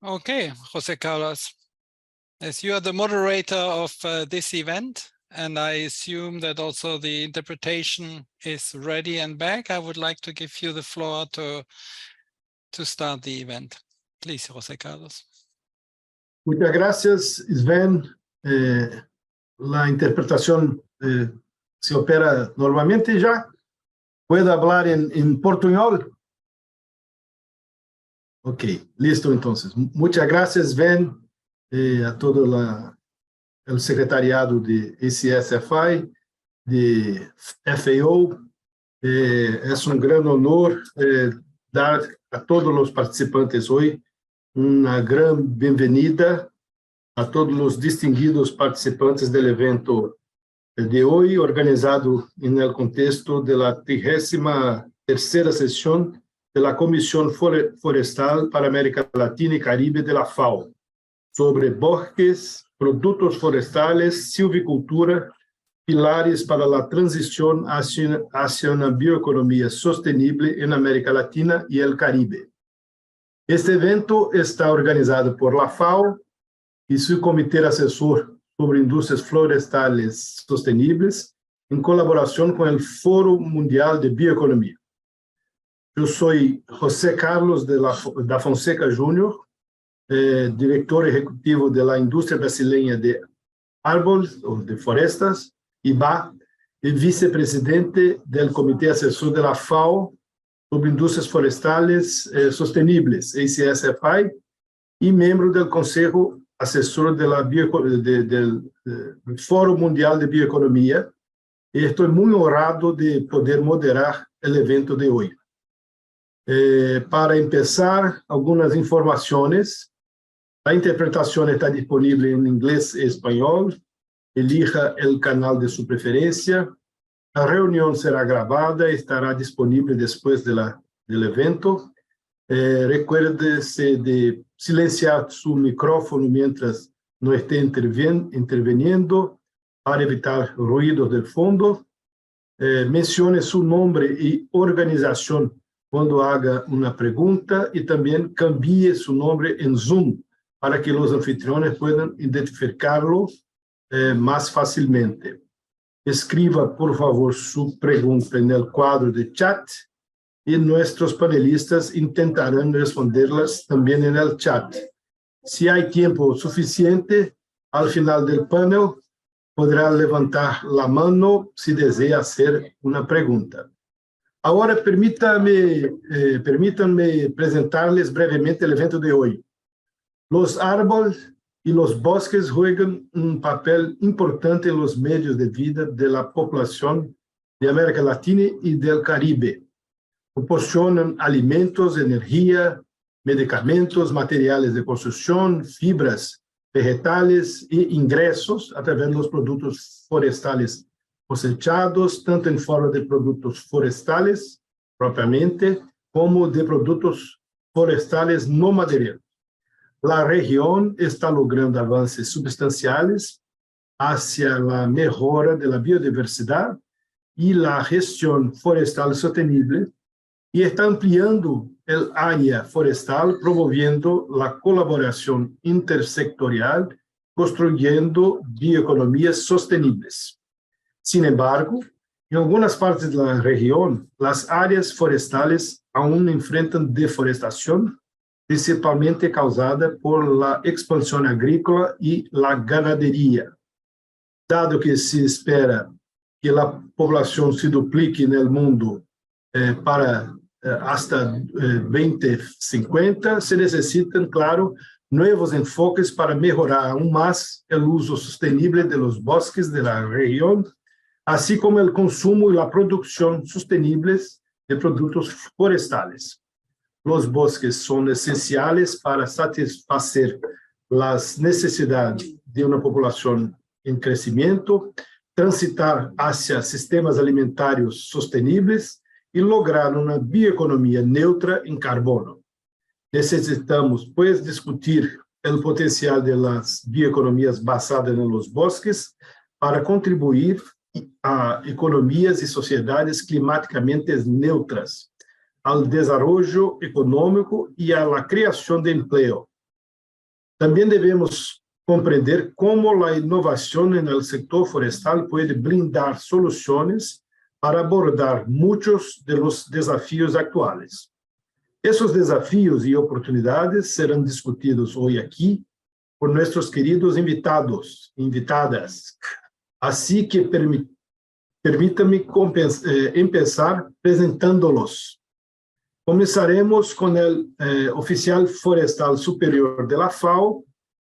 Okay, José Carlos, as you are the moderator of this event, and I assume that also the interpretation is ready and back, I would like to give you the floor to start the event. Please, José Carlos. Muchas gracias, Sven. La interpretación se opera normalmente ya. ¿Puedo hablar en portuñol? Ok, listo entonces. Muchas gracias, Sven, a todo el secretariado de ACSFI, de FAO. Es un gran honor dar a todos los participantes hoy una gran bienvenida, a todos los distinguidos participantes del evento de hoy, organizado en el contexto de la 33ª sesión de la Comisión Forestal para América Latina y Caribe de la FAO, sobre bosques, productos forestales, silvicultura, pilares para la transición hacia una bioeconomía sostenible en América Latina y el Caribe. Este evento está organizado por la FAO y su Comité Asesor sobre Industrias Florestales Sostenibles, en colaboración con el Foro Mundial de Bioeconomía. Yo soy José Carlos da Fonseca Júnior, director ejecutivo de la industria brasileña de árboles o de florestas, IBA, y vicepresidente del Comité Asesor de la FAO sobre Industrias Forestales Sostenibles, ACSFI, y miembro del Consejo Asesor del Foro Mundial de Bioeconomía. Y estoy muy honrado de poder moderar el evento de hoy. Para empezar, algunas informaciones. La interpretación está disponible en inglés y español. Elija el canal de su preferencia. La reunión será grabada y estará disponible después del evento. Recuérdese de silenciar su micrófono mientras no esté interviniendo para evitar ruidos del fondo. Mencione su nombre y organización cuando haga una pregunta y también cambie su nombre en Zoom para que los anfitriones puedan identificarlo más fácilmente. Escriba, por favor, su pregunta en el cuadro de chat y nuestros panelistas intentarán responderlas también en el chat. Si hay tiempo suficiente, al final del panel podrá levantar la mano si desea hacer una pregunta. Ahora permítanme presentarles brevemente el evento de hoy. Los árboles y los bosques juegan un papel importante en los medios de vida de la población de América Latina y del Caribe. Proporcionan alimentos, energía, medicamentos, materiales de construcción, fibras vegetales e ingresos a través de los productos forestales cosechados, tanto en forma de productos forestales propiamente, como de productos forestales no madereros. La región está logrando avances sustanciales hacia la mejora de la biodiversidad y la gestión forestal sostenible, y está ampliando el área forestal, promoviendo la colaboración intersectorial, construyendo bioeconomías sostenibles. Sin embargo, en algunas partes de la región, las áreas forestales aún enfrentan deforestación, principalmente causada por la expansión agrícola y la ganadería. Dado que se espera que la población se duplique en el mundo para hasta 2050, se necesitan, claro, nuevos enfoques para mejorar aún más el uso sostenible de los bosques de la región, así como el consumo y la producción sostenibles de productos forestales. Los bosques son esenciales para satisfacer las necesidades de una población en crecimiento, transitar hacia sistemas alimentarios sostenibles y lograr una bioeconomía neutra en carbono. Necesitamos, pues, discutir el potencial de las bioeconomías basadas en los bosques para contribuir a economías y sociedades climáticamente neutras, al desarrollo económico y a la creación de empleo, También debemos comprender cómo la innovación en el sector forestal puede brindar soluciones para abordar muchos de los desafíos actuales. Esos desafíos y oportunidades serán discutidos hoy aquí por nuestros queridos invitadas. Así que permítame empezar presentándolos. Comenzaremos con el oficial forestal superior de la FAO,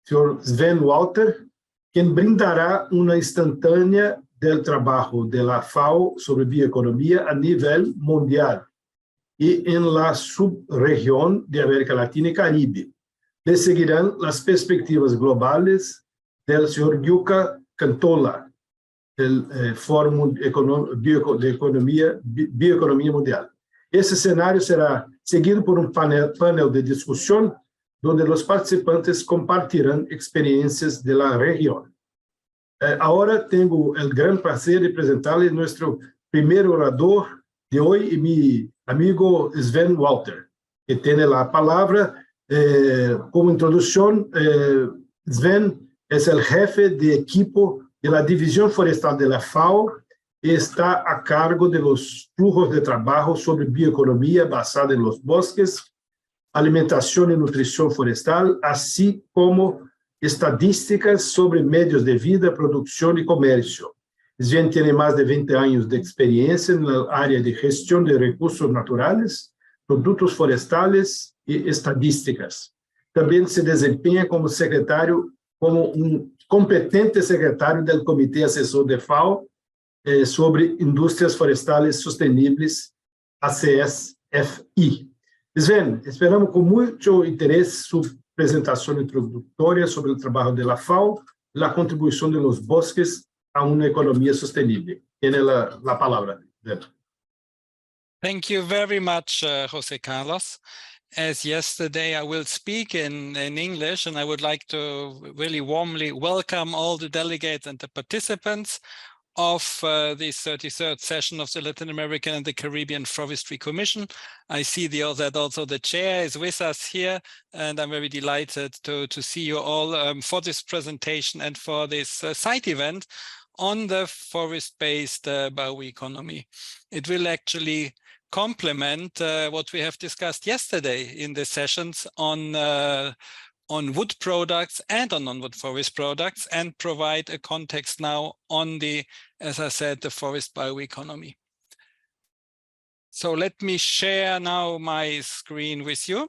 señor Sven Walter, quien brindará una instantánea del trabajo de la FAO sobre bioeconomía a nivel mundial y en la subregión de América Latina y Caribe. Le seguirán las perspectivas globales del señor Yuka Cantola, del Fórum de Bioeconomía Mundial. Ese escenario será seguido por un panel de discusión donde los participantes compartirán experiencias de la región. Ahora tengo el gran placer de presentarles nuestro primer orador de hoy, mi amigo Sven Walter, que tiene la palabra. Como introducción, Sven es el jefe de equipo de la División Forestal de la FAO y está a cargo de los flujos de trabajo sobre bioeconomía basada en los bosques, alimentación y nutrición forestal, así como estadísticas sobre medios de vida, producción y comercio. Sven tiene más de 20 años de experiencia en el área de gestión de recursos naturales, productos forestales y estadísticas. También se desempeña como un competente secretario del Comité Asesor de FAO sobre Industrias Forestales Sostenibles, ACSFI. Sven, esperamos con mucho interés su presentación introductoria sobre el trabajo de la FAO, la contribución de los bosques a una economía sostenible. Tiene la palabra. Thank you very much, José Carlos. As yesterday, I will speak in English, and I would like to really warmly welcome all the delegates and the participants of the 33rd session of the Latin American and the Caribbean Forestry Commission. I see that also the chair is with us here, and I'm very delighted to see you all for this presentation and for this side event on the forest-based bioeconomy. It will actually complement what we have discussed yesterday in the sessions on wood products and on non-wood forest products, and provide a context now on the, as I said, the forest bioeconomy. So let me share now my screen with you.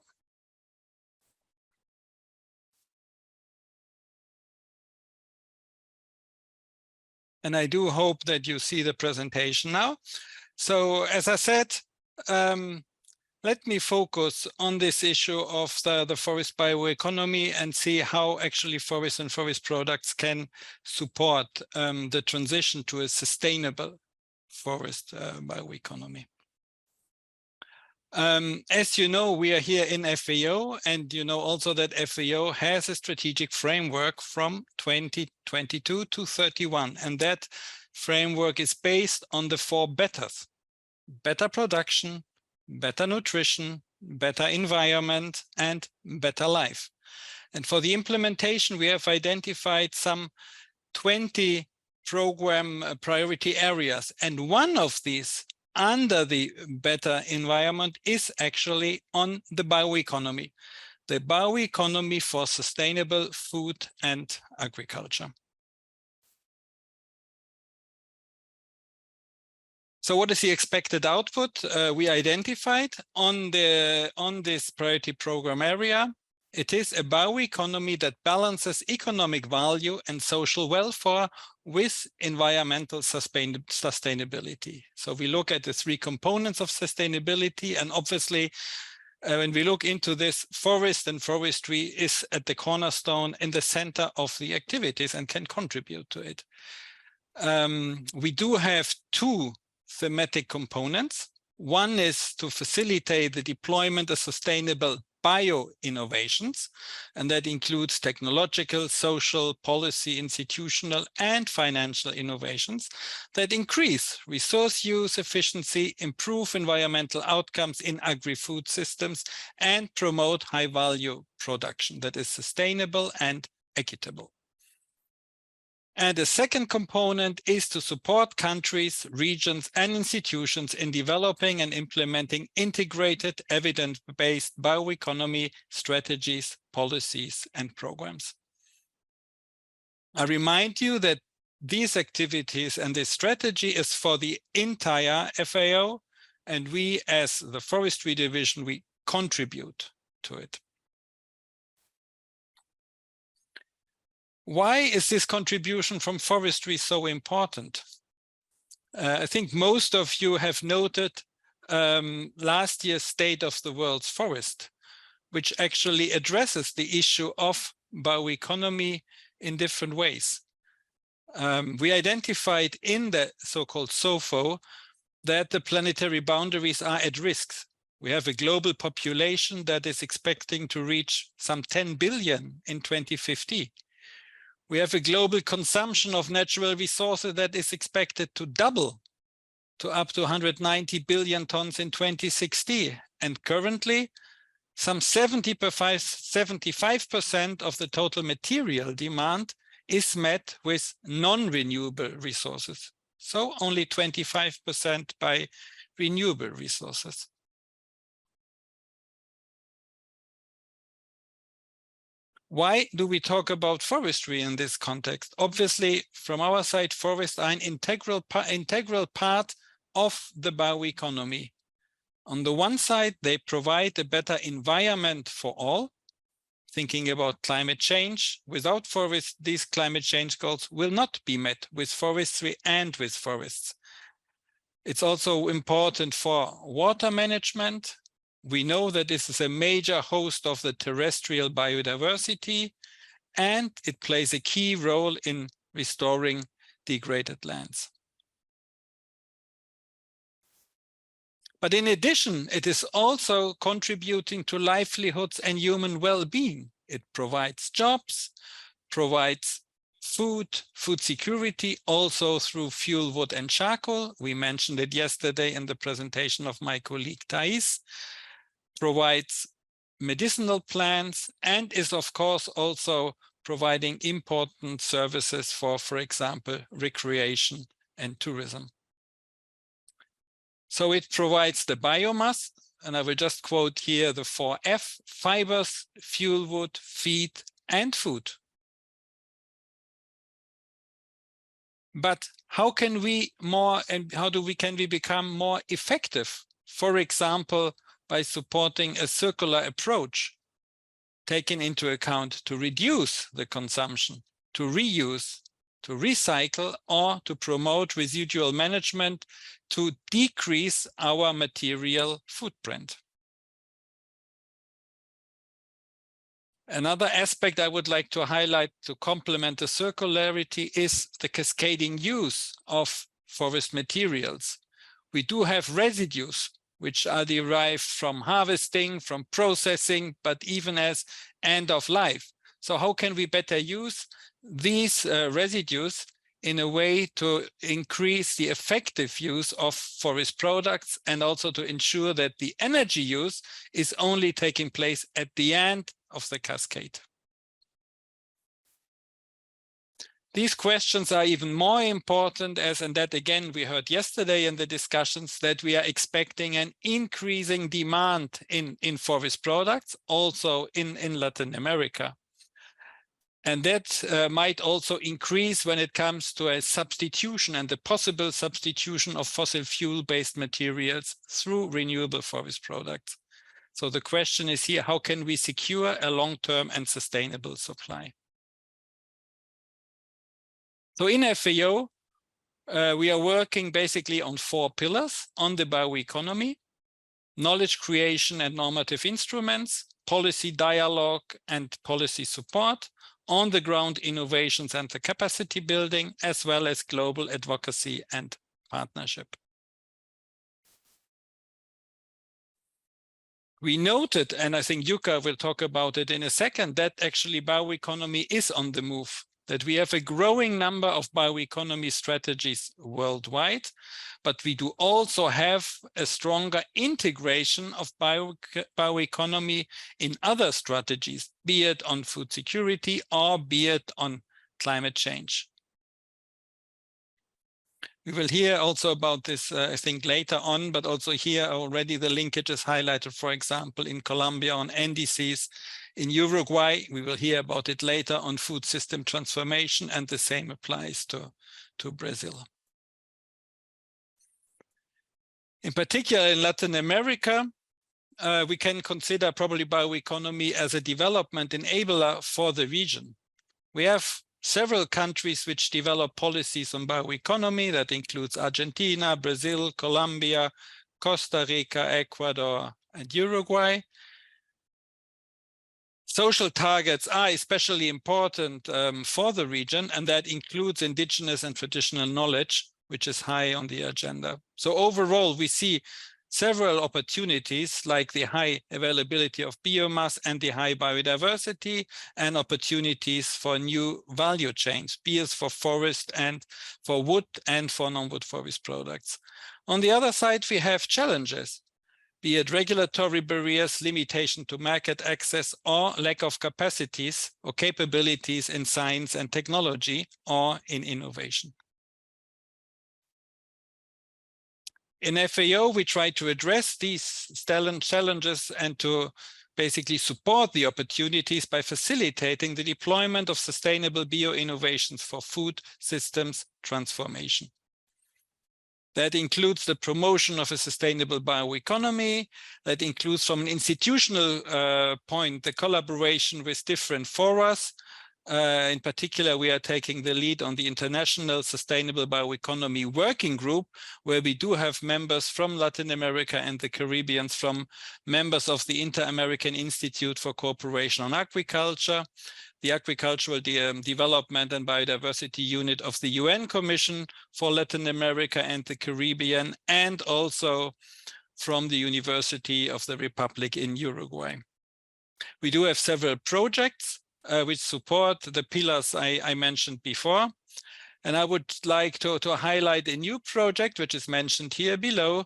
And I do hope that you see the presentation now. So as I said, let me focus on this issue of the forest bioeconomy and see how actually forest and forest products can support the transition to a sustainable forest bioeconomy. As you know, we are here in FAO, and you know also that FAO has a strategic framework from 2022 to 31, and that framework is based on the 4 betters: better production, better nutrition, better environment, and better life. And for the implementation, we have identified some 20 program priority areas. And one of these under the better environment is actually on the bioeconomy for sustainable food and agriculture. So what is the expected output we identified on this priority program area? It is a bioeconomy that balances economic value and social welfare with environmental sustainability. So we look at the 3 components of sustainability, and obviously when we look into this, forest and forestry is at the cornerstone in the center of the activities and can contribute to it. We do have 2 thematic components. One is to facilitate the deployment of sustainable bioinnovations, and that includes technological, social, policy, institutional, and financial innovations that increase resource use efficiency, improve environmental outcomes in agri-food systems, and promote high-value production that is sustainable and equitable. And the second component is to support countries, regions, and institutions in developing and implementing integrated, evidence-based bioeconomy strategies, policies, and programs. I remind you that these activities and this strategy is for the entire FAO, and we as the Forestry Division, we contribute to it. Why is this contribution from forestry so important? I think most of you have noted last year's State of the World's Forest, which actually addresses the issue of bioeconomy in different ways. We identified in the so-called SOFO that the planetary boundaries are at risk. We have a global population that is expecting to reach some 10 billion in 2050. We have a global consumption of natural resources that is expected to double to up to 190 billion tons in 2060. And currently, some 75% of the total material demand is met with non-renewable resources. So only 25% by renewable resources. Why do we talk about forestry in this context? Obviously, from our side, forests are an integral part of the bioeconomy. On the one side, they provide a better environment for all. Thinking about climate change, without forests, these climate change goals will not be met with forestry and with forests. It's also important for water management. We know that this is a major host of the terrestrial biodiversity, and it plays a key role in restoring degraded lands. But in addition, it is also contributing to livelihoods and human well-being. It provides jobs, provides food security, also through fuel, wood, and charcoal. We mentioned it yesterday in the presentation of my colleague Thais. Provides medicinal plants, and is of course also providing important services for example, recreation and tourism. So it provides the biomass, and I will just quote here the 4F: fibers, fuel wood, feed, and food. But how can we become more effective? For example, by supporting a circular approach, taking into account to reduce the consumption, to reuse, to recycle, or to promote residual management to decrease our material footprint. Another aspect I would like to highlight to complement the circularity is the cascading use of forest materials. We do have residues which are derived from harvesting, from processing, but even as end of life. So how can we better use these residues in a way to increase the effective use of forest products, and also to ensure that the energy use is only taking place at the end of the cascade? These questions are even more important and that again we heard yesterday in the discussions, that we are expecting an increasing demand in forest products, also in Latin America. And that might also increase when it comes to a substitution and the possible substitution of fossil fuel-based materials through renewable forest products. So the question is here, how can we secure a long-term and sustainable supply? So in FAO, we are working basically on 4 pillars on the bioeconomy: knowledge creation and normative instruments, policy dialogue and policy support, on-the-ground innovations and the capacity building, as well as global advocacy and partnership. We noted, and I think Yuka will talk about it in a second, that actually bioeconomy is on the move, that we have a growing number of bioeconomy strategies worldwide, but we do also have a stronger integration of bioeconomy in other strategies, be it on food security or be it on climate change. We will hear also about this, I think, later on, but also here already the linkage is highlighted, for example, in Colombia on NDCs. In Uruguay, we will hear about it later on food system transformation, and the same applies to Brazil. In particular, in Latin America, we can consider probably bioeconomy as a development enabler for the region. We have several countries which develop policies on bioeconomy. That includes Argentina, Brazil, Colombia, Costa Rica, Ecuador, and Uruguay. Social targets are especially important for the region, and that includes indigenous and traditional knowledge, which is high on the agenda. So overall, we see several opportunities like the high availability of biomass and the high biodiversity, and opportunities for new value chains, be it for forest and for wood and for non-wood forest products. On the other side, we have challenges, be it regulatory barriers, limitation to market access, or lack of capacities or capabilities in science and technology or in innovation. In FAO, we try to address these challenges and to basically support the opportunities by facilitating the deployment of sustainable bio-innovations for food systems transformation. That includes the promotion of a sustainable bioeconomy. That includes, from an institutional point, the collaboration with different forums. In particular, we are taking the lead on the International Sustainable Bioeconomy Working Group, where we do have members from Latin America and the Caribbean, from members of the Inter-American Institute for Cooperation on Agriculture, the Agricultural Development and Biodiversity Unit of the UN Commission for Latin America and the Caribbean, and also from the University of the Republic in Uruguay. We do have several projects which support the pillars I mentioned before. And I would like to highlight a new project, which is mentioned here below,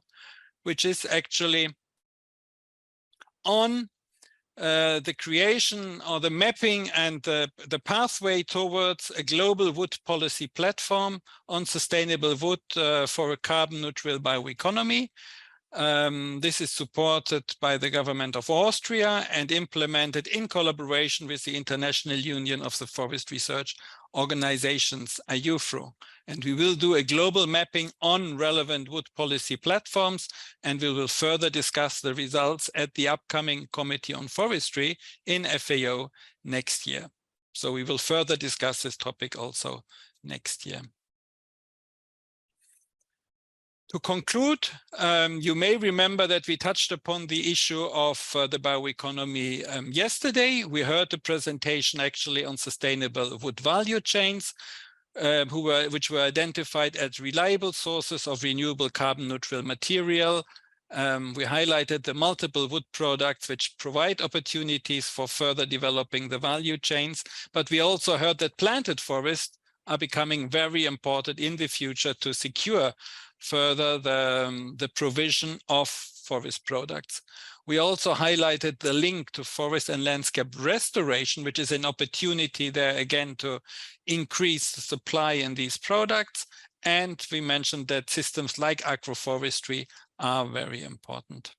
which is actually on the creation or the mapping and the pathway towards a global wood policy platform on sustainable wood for a carbon neutral bioeconomy. This is supported by the government of Austria and implemented in collaboration with the International Union of the Forest Research Organizations, IUFRO. And we will do a global mapping on relevant wood policy platforms, and we will further discuss the results at the upcoming Committee on Forestry in FAO next year. So we will further discuss this topic also next year. To conclude, you may remember that we touched upon the issue of the bioeconomy yesterday. We heard the presentation actually on sustainable wood value chains, which were identified as reliable sources of renewable carbon neutral material. We highlighted the multiple wood products which provide opportunities for further developing the value chains. But we also heard that planted forests are becoming very important in the future to secure further the provision of forest products. We also highlighted the link to forest and landscape restoration, which is an opportunity there again to increase the supply in these products. And we mentioned that systems like agroforestry are very important.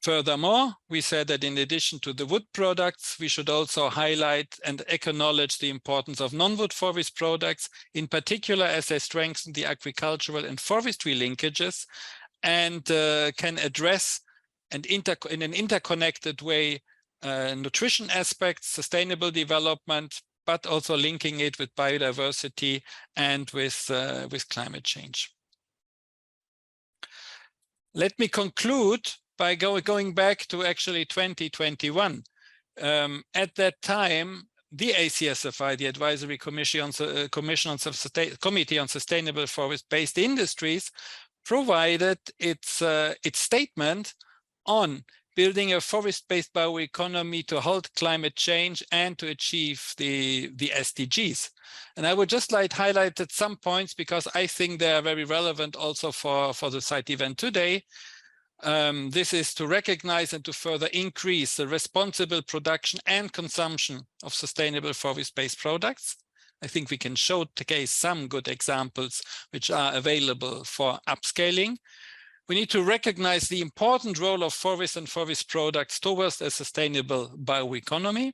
Furthermore, we said that in addition to the wood products, we should also highlight and acknowledge the importance of non-wood forest products, in particular as they strengthen the agricultural and forestry linkages and can address and in an interconnected way nutrition aspects, sustainable development, but also linking it with biodiversity and with climate change. Let me conclude by going back to actually 2021. At that time, the ACSFI, the Advisory Committee on Sustainable Forest-Based Industries, provided its statement on building a forest-based bioeconomy to halt climate change and to achieve the SDGs. And I would just like to highlight some points because I think they are very relevant also for the site event today. This is to recognize and to further increase the responsible production and consumption of sustainable forest-based products. I think we can showcase some good examples which are available for upscaling. We need to recognize the important role of forest and forest products towards a sustainable bioeconomy.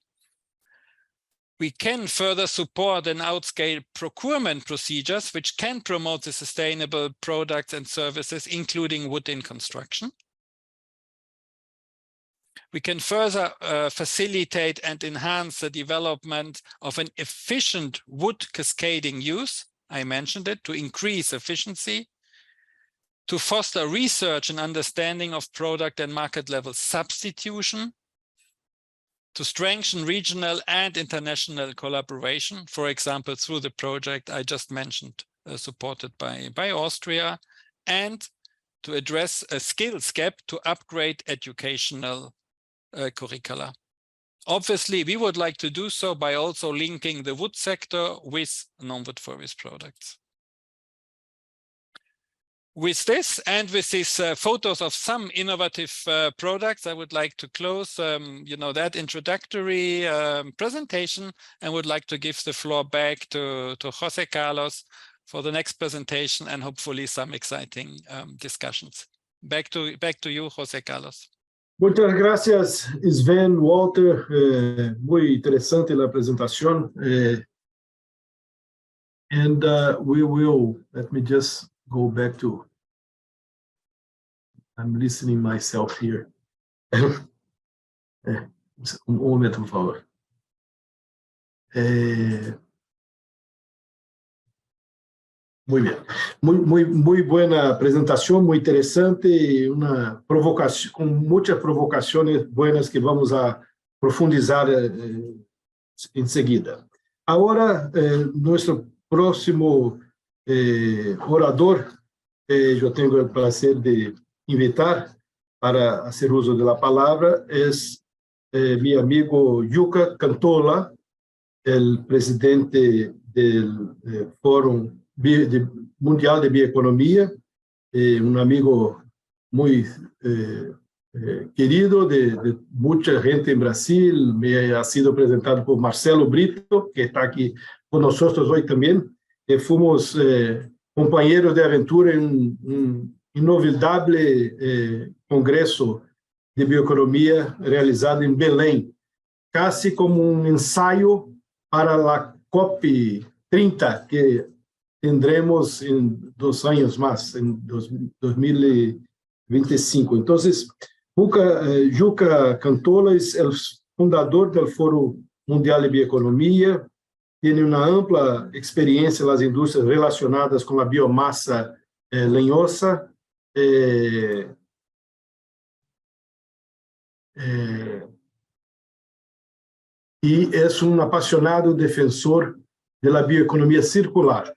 We can further support and outscale procurement procedures which can promote the sustainable products and services, including wood in construction. We can further facilitate and enhance the development of an efficient wood cascading use. I mentioned it, to increase efficiency, to foster research and understanding of product and market level substitution, to strengthen regional and international collaboration, for example, through the project I just mentioned, supported by Austria, and to address a skills gap to upgrade educational curricula. Obviously, we would like to do so by also linking the wood sector with non-wood forest products. With this and with these photos of some innovative products, I would like to close that introductory presentation and would like to give the floor back to José Carlos for the next presentation and hopefully some exciting discussions. Back to you, José Carlos. Muchas gracias, Sven, Walter. Muy interesante la presentación. And we will, let me just go back to, I'm listening myself here. Momento, por favor. Muy bien. Muy buena presentación, muy interesante, una provocación, con muchas provocaciones buenas que vamos a profundizar enseguida. Ahora, nuestro próximo orador, eu tenho o prazer de invitar para hacer uso da palavra, é meu amigo Yuka Cantola, o presidente do Fórum Mundial de Bioeconomia, amigo muito querido de muita gente em Brasil, me ha sido apresentado por Marcelo Brito, que está aqui conosco hoje também. Fomos companheiros de aventura em um inovável congresso de bioeconomia realizado em Belém, quase como um ensaio para a COP30, que tendremos em 2 anos mais, em 2025. Então, Yuka Cantola é o fundador do Fórum Mundial de Bioeconomia, tem uma ampla experiência nas indústrias relacionadas com a biomassa lenhosa, e é um apaixonado defensor da bioeconomia circular.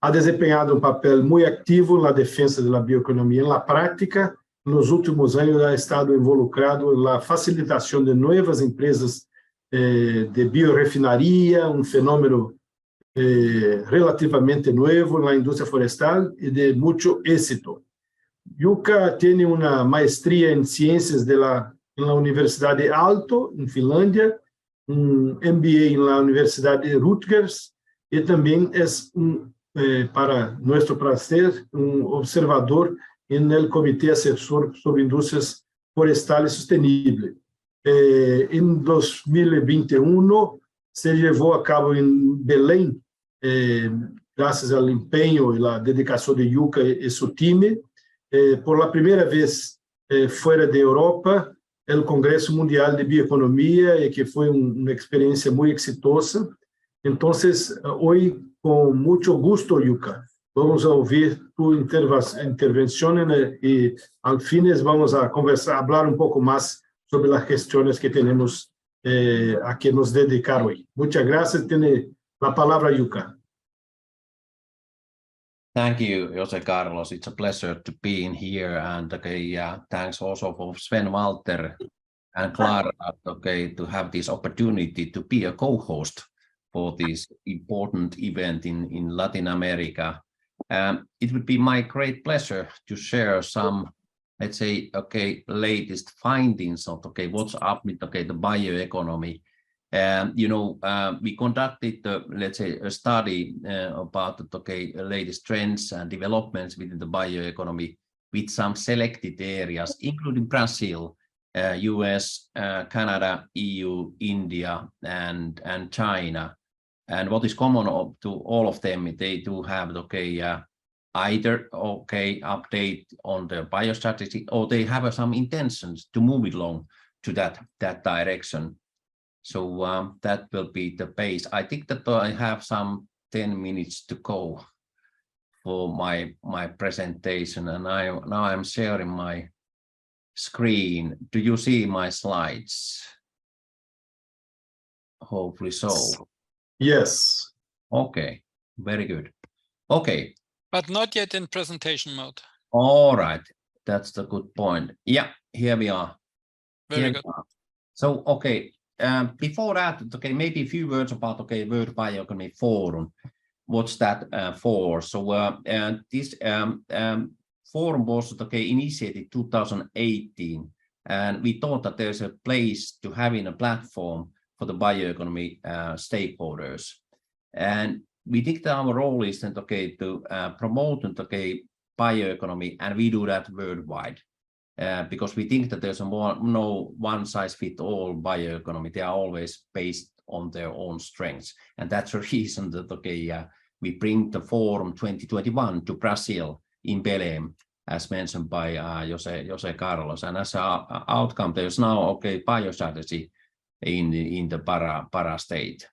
Ha desempenhado papel muito ativo na defesa da bioeconomia na prática. Nos últimos anos, ha estado involucrado na facilitação de novas empresas de biorefinaria, fenômeno relativamente novo na indústria florestal e de muito êxito. Yuka tem uma maestria em ciências na Universidade de Aalto, em Finlândia, MBA na Universidade de Rutgers, e também para nosso prazer, observador no Comitê Assessor sobre Indústrias Florestais Sustentáveis. Em 2021, se levou a cabo em Belém, graças ao empenho e à dedicação de Yuka e seu time, por a primeira vez fora da Europa, o Congresso Mundial de Bioeconomia, que foi uma experiência muito exitosa. Então, hoje, com muito gosto, Yuka, vamos ouvir tua intervenção e, ao fim, vamos a conversar, falar pouco mais sobre as questões que temos a que nos dedicar hoje. Muitas graças. Tem a palavra, Yuka. Thank you, Jose Carlos. It's a pleasure to be in here, and thanks also for Sven Walter and Clara, to have this opportunity to be a co-host for this important event in Latin America. It would be my great pleasure to share some, let's say, latest findings of what's up with the bioeconomy. We conducted, let's say, a study about the latest trends and developments within the bioeconomy with some selected areas, including Brazil, US, Canada, EU, India, and China. And what is common to all of them, they do have either update on the biostrategy, or they have some intentions to move it along to that direction. So that will be the base. I think that I have some 10 minutes to go for my presentation, and now I'm sharing my screen. Do you see my slides? Hopefully so. Yes. Okay, very good. Okay. But not yet in presentation mode. All right, that's the good point. Yeah, here we are. Very good. So, before that, maybe a few words about World Bioeconomy Forum. What's that for? So this forum was initiated 2018, and we thought that there's a place to having a platform for the bioeconomy stakeholders, and we think that our role is then to promote bioeconomy, and we do that worldwide. Because we think that there's no one-size-fits-all bioeconomy. They are always based on their own strengths. And that's the reason that we bring the Forum 2021 to Brazil in Belém, as mentioned by Jose Carlos. And as an outcome, there's now biostrategy in the para state.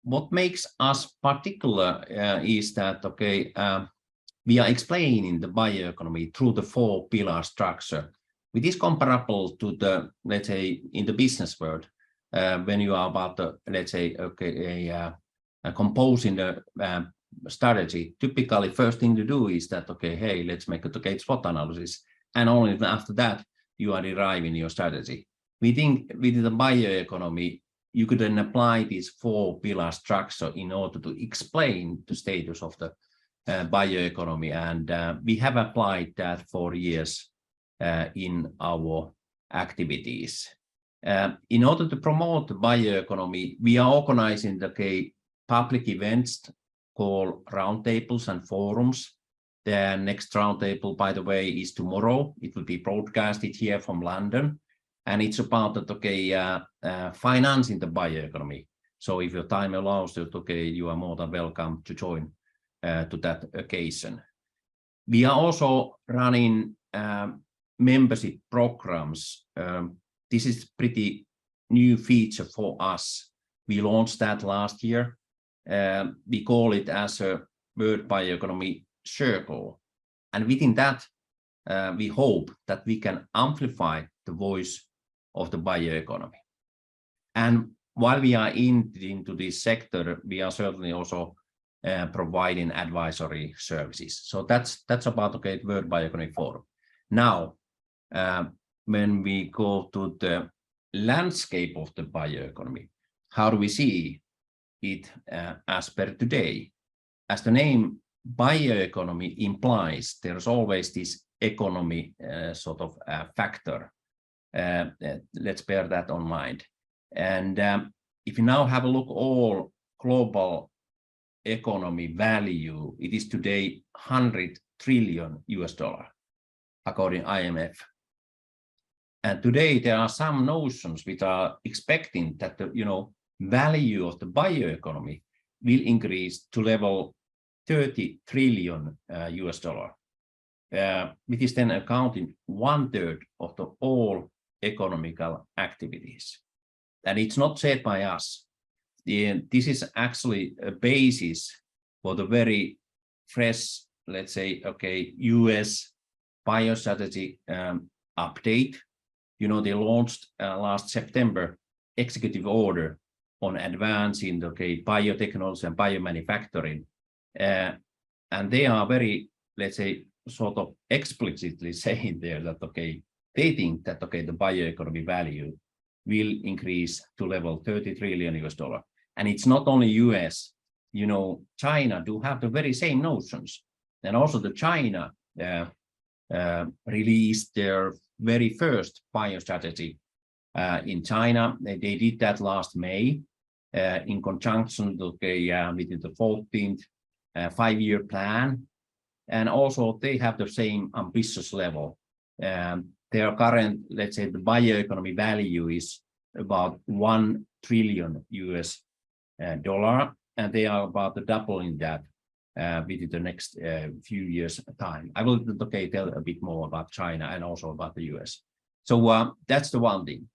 What makes us particular is that we are explaining the bioeconomy through the 4-pillar structure, which is comparable to the, let's say, in the business world, when you are about the, let's say, composing the strategy. Typically, first thing to do is that, hey, let's make a SWOT analysis, and only after that you are deriving your strategy. We think with the bioeconomy, you could then apply this 4-pillar structure in order to explain the status of the bioeconomy, and we have applied that for years in our activities. In order to promote the bioeconomy, we are organizing the public events called roundtables and forums. The next roundtable, by the way, is tomorrow. It will be broadcasted here from London, and it's about the financing the bioeconomy. So if your time allows you, you are more than welcome to join to that occasion. We are also running membership programs. This is pretty new feature for us. We launched that last year. We call it as a World Bioeconomy Circle. And within that, we hope that we can amplify the voice of the bioeconomy. And while we are into this sector, we are certainly also providing advisory services. So that's about World Bioeconomy Forum. Now, when we go to the landscape of the bioeconomy, how do we see it as per today? As the name bioeconomy implies, there's always this economy factor. Let's bear that in mind. And if you now have a look all global economy value, it is today $100 trillion according to IMF. And today there are some notions which are expecting that the value of the bioeconomy will increase to level $30 trillion, which is then accounting 1/3 of the all economical activities. And it's not said by us. This is actually a basis for the very fresh, let's say, US biostrategy update. They launched last September executive order on advancing biotechnology and biomanufacturing. and they are very, let's say, sort of explicitly saying there that, okay, they think that, okay, the bioeconomy value will increase to level $30 trillion. And it's not only US, you know, China do have the very same notions. And also the China released their very first biostrategy in China. They did that last May in conjunction with the 14th 5-year plan. And also they have the same ambitious level. Their current, let's say, the bioeconomy value is about $1 trillion, and they are about doubling that within the next few years' time. I will tell a bit more about China and also about the US. So that's the one thing.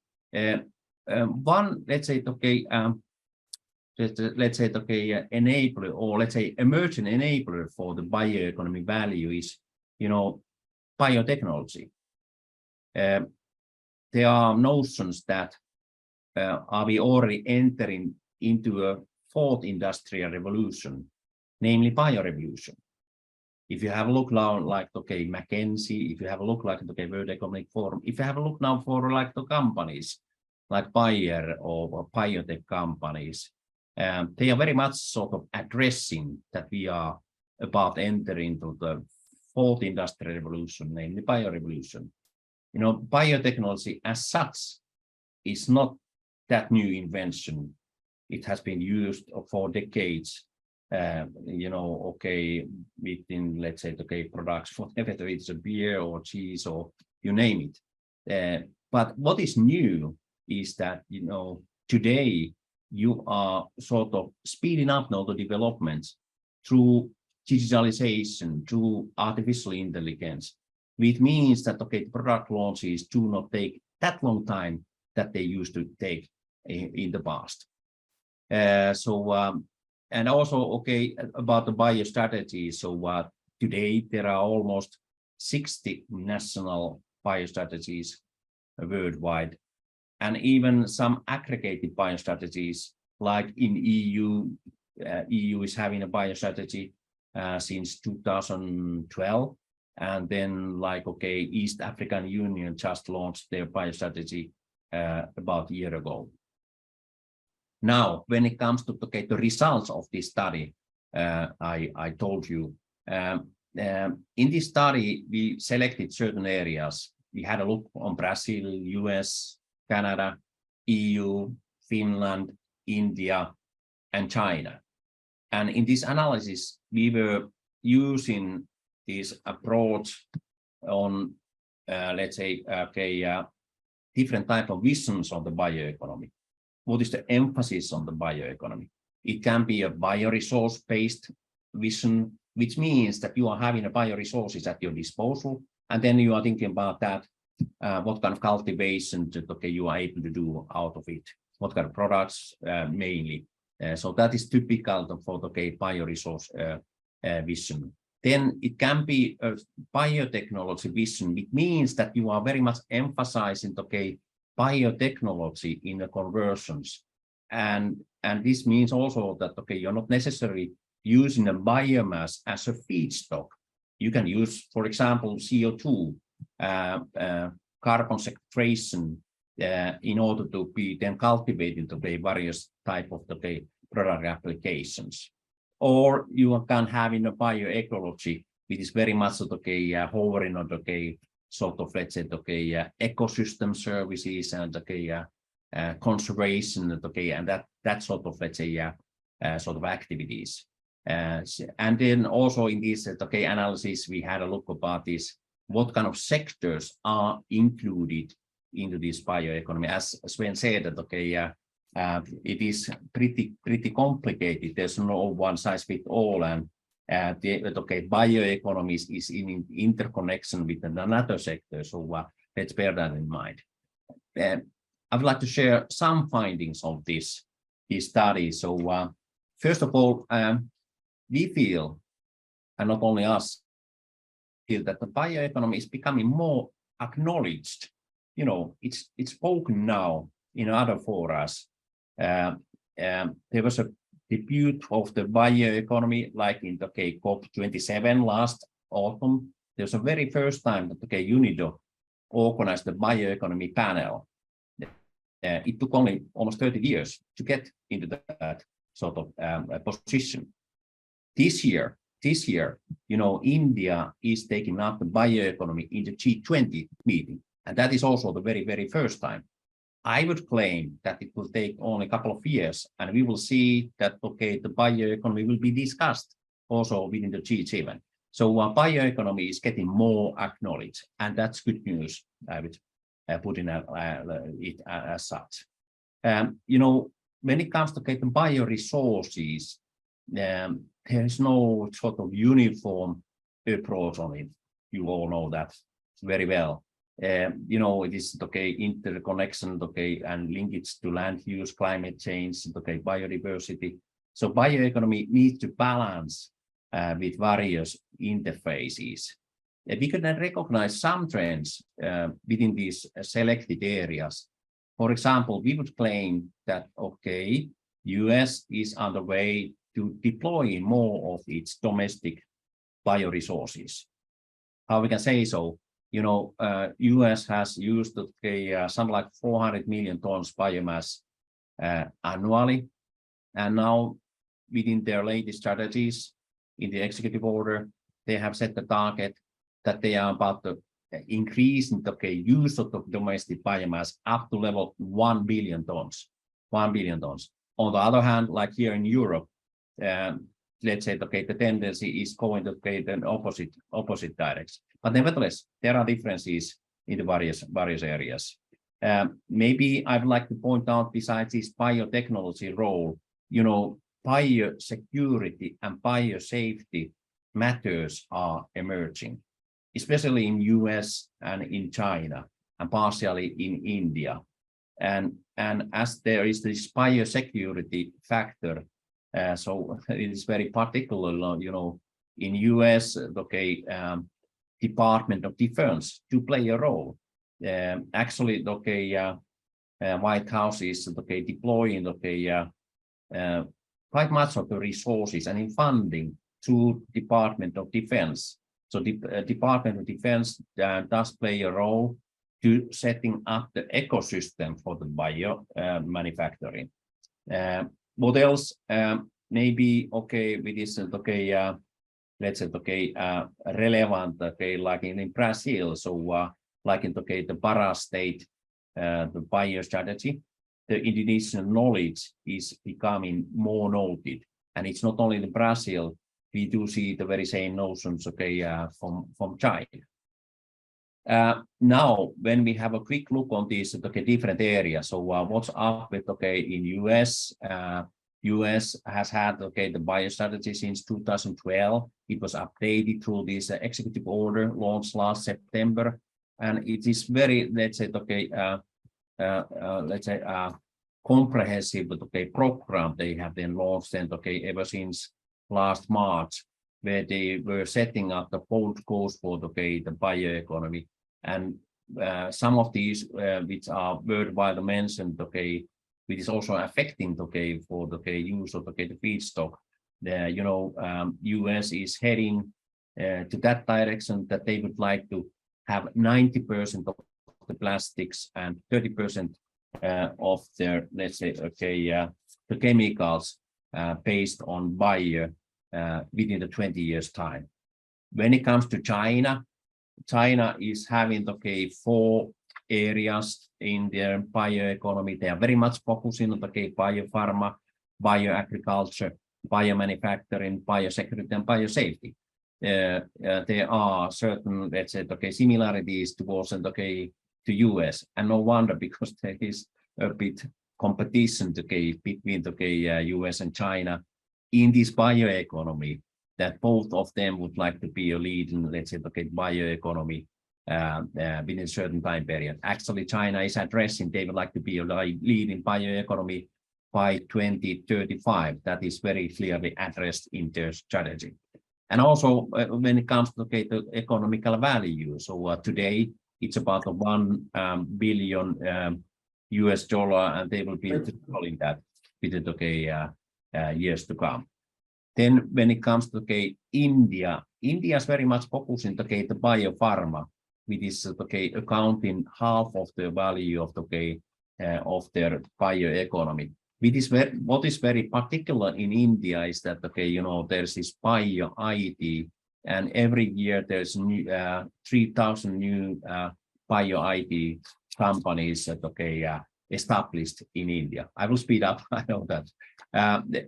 One, let's say, enabler, or let's say emerging enabler for the bioeconomy value is, you know, biotechnology. There are notions that are we already entering into a fourth industrial revolution, namely biorevolution. If you have a look now, like, okay, McKinsey, if you have a look like, okay, World Economic Forum, if you have a look now for like the companies like Bayer or biotech companies, they are very much sort of addressing that we are about entering into the fourth industrial revolution, namely biorevolution. You know, biotechnology as such is not that new invention. It has been used for decades, you know, okay, within, let's say, okay, products, whether it's a beer or cheese or you name it. But what is new is that, you know, today you are sort of speeding up now the developments through digitalization, through artificial intelligence, which means that, okay, product launches do not take that long time that they used to take in the past. And also, okay, about the biostrategy. So today there are almost 60 national biostrategies worldwide, and even some aggregated biostrategies, like in EU. EU is having a biostrategy since 2012. And then, like, okay, East African Union just launched their biostrategy about a year ago. Now, when it comes to, okay, the results of this study, I told you, in this study, we selected certain areas. We had a look on Brazil, US, Canada, EU, Finland, India, and China. And in this analysis, we were using this approach on, let's say, okay, different type of visions on the bioeconomy. What is the emphasis on the bioeconomy? It can be a bioresource-based vision, which means that you are having a bioresources at your disposal, and then you are thinking about that, what kind of cultivation that, okay, you are able to do out of it, what kind of products mainly. So that is typical for the, okay, bioresource vision. Then it can be a biotechnology vision, which means that you are very much emphasizing, okay, biotechnology in the conversions. And this means also that, okay, you're not necessarily using a biomass as a feedstock. You can use, for example, CO2, carbon sequestration in order to be then cultivated to be various type of the product applications. Or you can have in a bioecology, which is very much okay, hovering on the sort of, let's say, ecosystem services and conservation, and that sort of, let's say, sort of activities. And then also in this analysis, we had a look about this, what kind of sectors are included into this bioeconomy. As Sven said, that it is pretty complicated. There's no one size fits all, and bioeconomy is in interconnection with another sector. So let's bear that in mind. I would like to share some findings of this study. So first of all, we feel, and not only us, feel that the bioeconomy is becoming more acknowledged. You know, it's spoken now in other forums. There was a debut of the bioeconomy, like in the COP27 last autumn. There's a very first time that UNIDO organized the bioeconomy panel. It took only almost 30 years to get into that sort of position. This year, India is taking up the bioeconomy in the G20 meeting, and that is also the very, very first time. I would claim that it will take only a couple of years, and we will see that the bioeconomy will be discussed also within the G7. So bioeconomy is getting more acknowledged, and that's good news. I would put in it as such. When it comes to the bioresources, there is no sort of uniform approach on it. You all know that very well. It is interconnection, and linkage to land use, climate change, biodiversity. So bioeconomy needs to balance with various interfaces. We can recognize some trends within these selected areas. For example, we would claim that US is on the way to deploy more of its domestic bioresources. How we can say so? US has used something like 400 million tons biomass annually, and now within their latest strategies in the executive order, they have set the target that they are about to increase the use of the domestic biomass up to level 1 billion tons. 1 billion tons. On the other hand, like here in Europe, let's say the tendency is going to the opposite direction. But nevertheless, there are differences in the various areas. Maybe I'd like to point out, besides this biotechnology role, biosecurity and biosafety matters are emerging, especially in US and in China, and partially in India. And as there is this biosecurity factor, so it is very particular, in US, Department of Defense to play a role. Actually, White House is deploying quite much of the resources and in funding to Department of Defense. So the Department of Defense does play a role to setting up the ecosystem for the bio manufacturing. What else? Maybe with this let's say relevant like in Brazil. So like in the Pará state, the bio strategy, the Indonesian knowledge is becoming more noted, and it's not only in Brazil. We do see the very same notions from China. Now, when we have a quick look on these different areas, so what's up with in US? US has had the bio strategy since 2012. It was updated through this executive order launched last September, and it is very, let's say, comprehensive program they have been launched and ever since last March, where they were setting up the bold goals for the bioeconomy, and some of these which are worthwhile mentioned, which is also affecting for the use of the feedstock. US is heading to that direction, that they would like to have 90% of the plastics and 30% of their, let's say, the chemicals based on bio within the 20 years time. When it comes to China, China is having 4 areas in their bioeconomy. They are very much focusing on biopharma, bioagriculture, biomanufacturing, biosecurity, and biosafety. There are certain, let's say, similarities towards to US, and no wonder, because there is a bit competition between US and China in this bioeconomy, that both of them would like to be a lead in, let's say, bioeconomy within a certain time period. Actually, China is addressing they would like to be a lead in bioeconomy by 2035. That is very clearly addressed in their strategy. And also when it comes to the economical value, so today it's about $1 billion US, and they will be tripling that with years to come. Then when it comes to India is very much focusing the biopharma, which is accounting half of the value of of their bioeconomy. What is very particular in India is that there's this bio IT, and every year there's 3,000 new bio IT companies that established in India. I will speed up. I know that.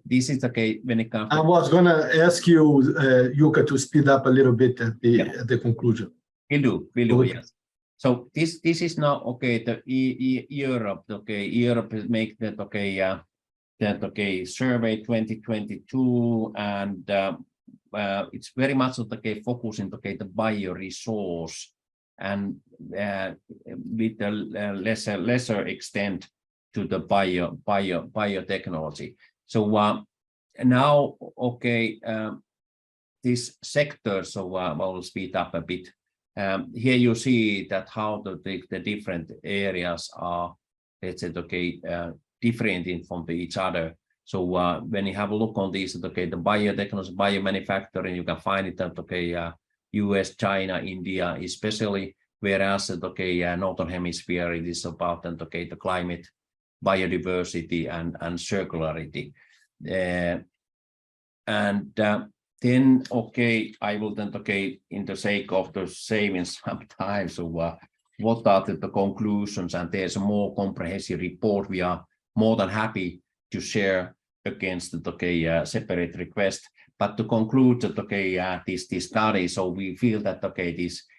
This is when it comes. I was going to ask you, Jukka, to speed up a little bit at the conclusion. Will do. Yes. So this is now the Europe. Europe make that survey 2022, and it's very much focusing the bioresource, and with a lesser extent to the biotechnology. So now this sector. So I will speed up a bit. Here you see that how the different areas are, let's say, different from each other. So when you have a look on these, the biotechnology, biomanufacturing, you can find it that US, China, India, especially, whereas Northern Hemisphere, it is about the climate, biodiversity, and circularity. Then I will then in the sake of the saving some time. So what are the conclusions? And there's a more comprehensive report we are more than happy to share against the separate request. But to conclude that this study, so we feel that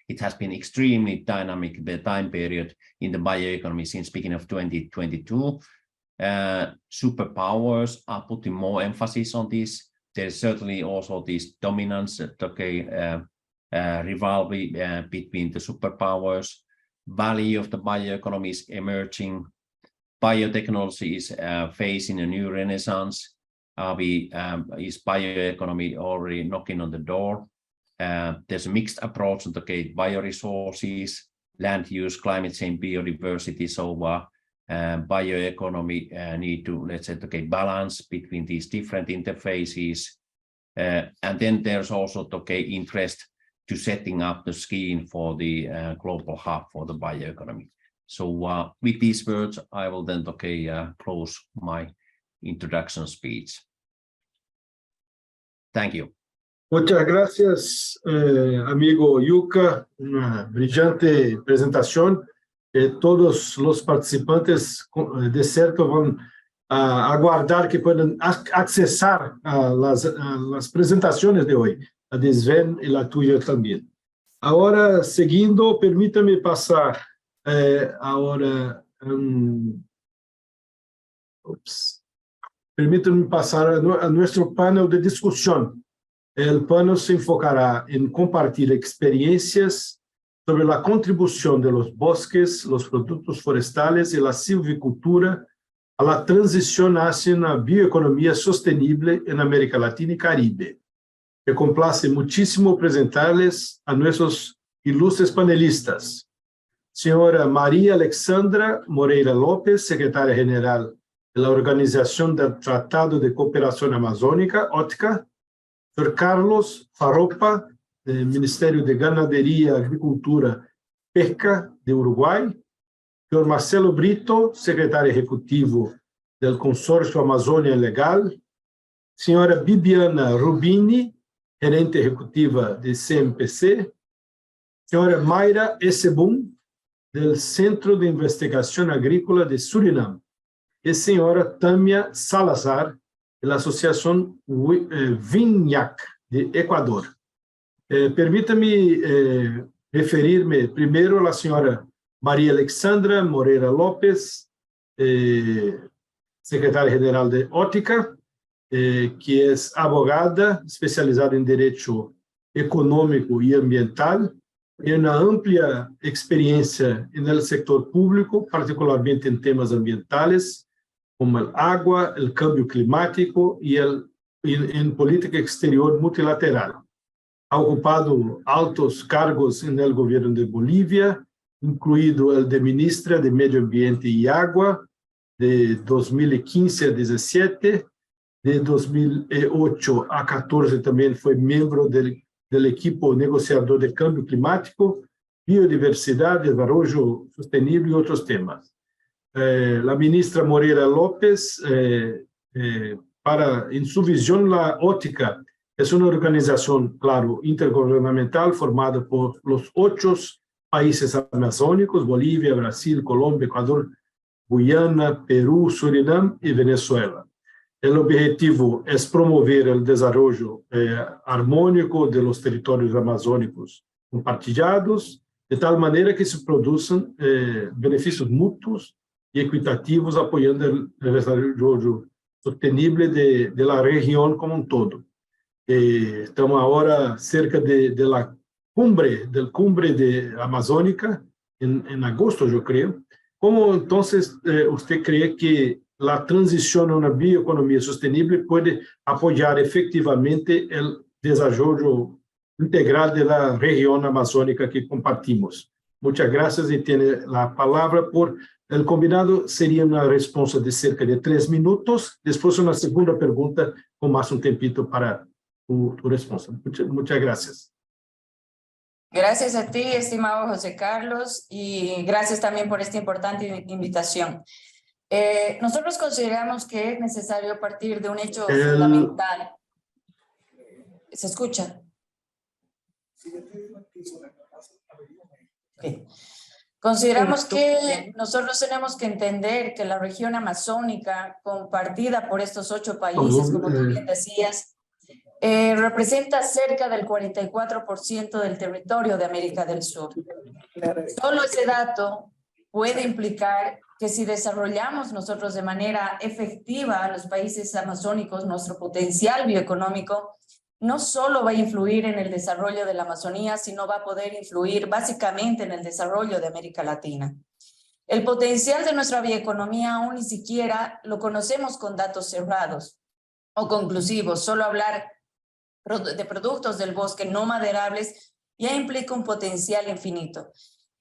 it has been extremely dynamic, the time period in the bioeconomy since beginning of 2022. Superpowers are putting more emphasis on this. There's certainly also this dominance rivalry between the superpowers. Value of the bioeconomy is emerging. Biotechnology is facing a new renaissance. Is bioeconomy already knocking on the door? There's a mixed approach to bioresources, land use, climate change, biodiversity. So bioeconomy need to, let's say, balance between these different interfaces. And then there's also interest to setting up the scheme for the global hub for the bioeconomy. So with these words, I will then close my introduction speech. Thank you. Muchas gracias, amigo Jukka. Una brillante presentación. Todos los participantes de cerca van a aguardar que puedan accesar a las presentaciones de hoy, la de Sven y la tuya también. Ahora, seguindo, permítame pasar permítame pasar a nuestro panel de discusión. El panel se enfocará en compartir experiencias sobre la contribución de los bosques, los productos forestales y la silvicultura a la transición hacia una bioeconomía sostenible en América Latina y Caribe. Me complace muchísimo presentarles a nuestros ilustres panelistas. Señora María Alexandra Moreira López, secretaria general de la Organización del Tratado de Cooperación Amazónica, OTCA. Señor Carlos Faropa, del Ministerio de Ganadería, Agricultura, Pesca de Uruguay. Señor Marcelo Brito, secretario ejecutivo del Consorcio Amazônia Legal. Señora Bibiana Rubini, gerente ejecutiva de CMPC. Señora Mayra Essebum, del Centro de Investigación Agrícola de Surinam. Y señora Tâmia Salazar, de la Asociación Vinhac de Ecuador. Permita-me referir-me primeiro à senhora Maria Alexandra Moreira Lopes, secretária-geral de OTCA, que é advogada especializada em Direito Econômico e Ambiental, e uma ampla experiência no setor público, particularmente em temas ambientais, como a água, o câmbio climático e em política exterior multilateral. Ha ocupado altos cargos no governo de Bolívia, incluído o de ministra de Medio Ambiente e Água, de 2015 a 2017, De 2008 a 14 também foi membro do equipo negociador de câmbio climático, biodiversidade, desenvolvimento sustentável e outros temas. A ministra Moreira López, em sua visão, a ótica é uma organização, claro, intergovernamental formada por os 8 países amazônicos, Bolívia, Brasil, Colômbia, Equador, Guiana, Peru, Surinam e Venezuela. O objetivo é promover o desenvolvimento harmônico de los territórios amazônicos compartilhados, de tal maneira que se produzam benefícios mútuos e equitativos, apoiando o desenvolvimento sustentável de la região como um todo. Estamos agora cerca da cumbre de amazônica, em agosto, eu creio. Como, então, você crê que a transição a uma bioeconomia sustentável pode apoiar efetivamente o desenvolvimento integral da região amazônica que compartimos? Muitas graças e tem a palavra por... O combinado seria uma resposta de cerca de 3 minutos, depois uma segunda pergunta com mais tempito para tu resposta. Muchas gracias. Gracias a ti, estimado José Carlos, y gracias también por esta importante invitación. Nosotros consideramos que es necesario partir de un hecho fundamental. ¿Se escucha? Okay. Consideramos que nosotros tenemos que entender que la región amazónica, compartida por estos 8 países, como tú bien decías, representa cerca del 44% del territorio de América del Sur. Solo ese dato puede implicar que si desarrollamos nosotros de manera efectiva a los países amazónicos, nuestro potencial bioeconómico no solo va a influir en el desarrollo de la Amazonía, sino va a poder influir básicamente en el desarrollo de América Latina. El potencial de nuestra bioeconomía aún ni siquiera lo conocemos con datos cerrados o conclusivos. Solo hablar de productos del bosque no maderables ya implica un potencial infinito.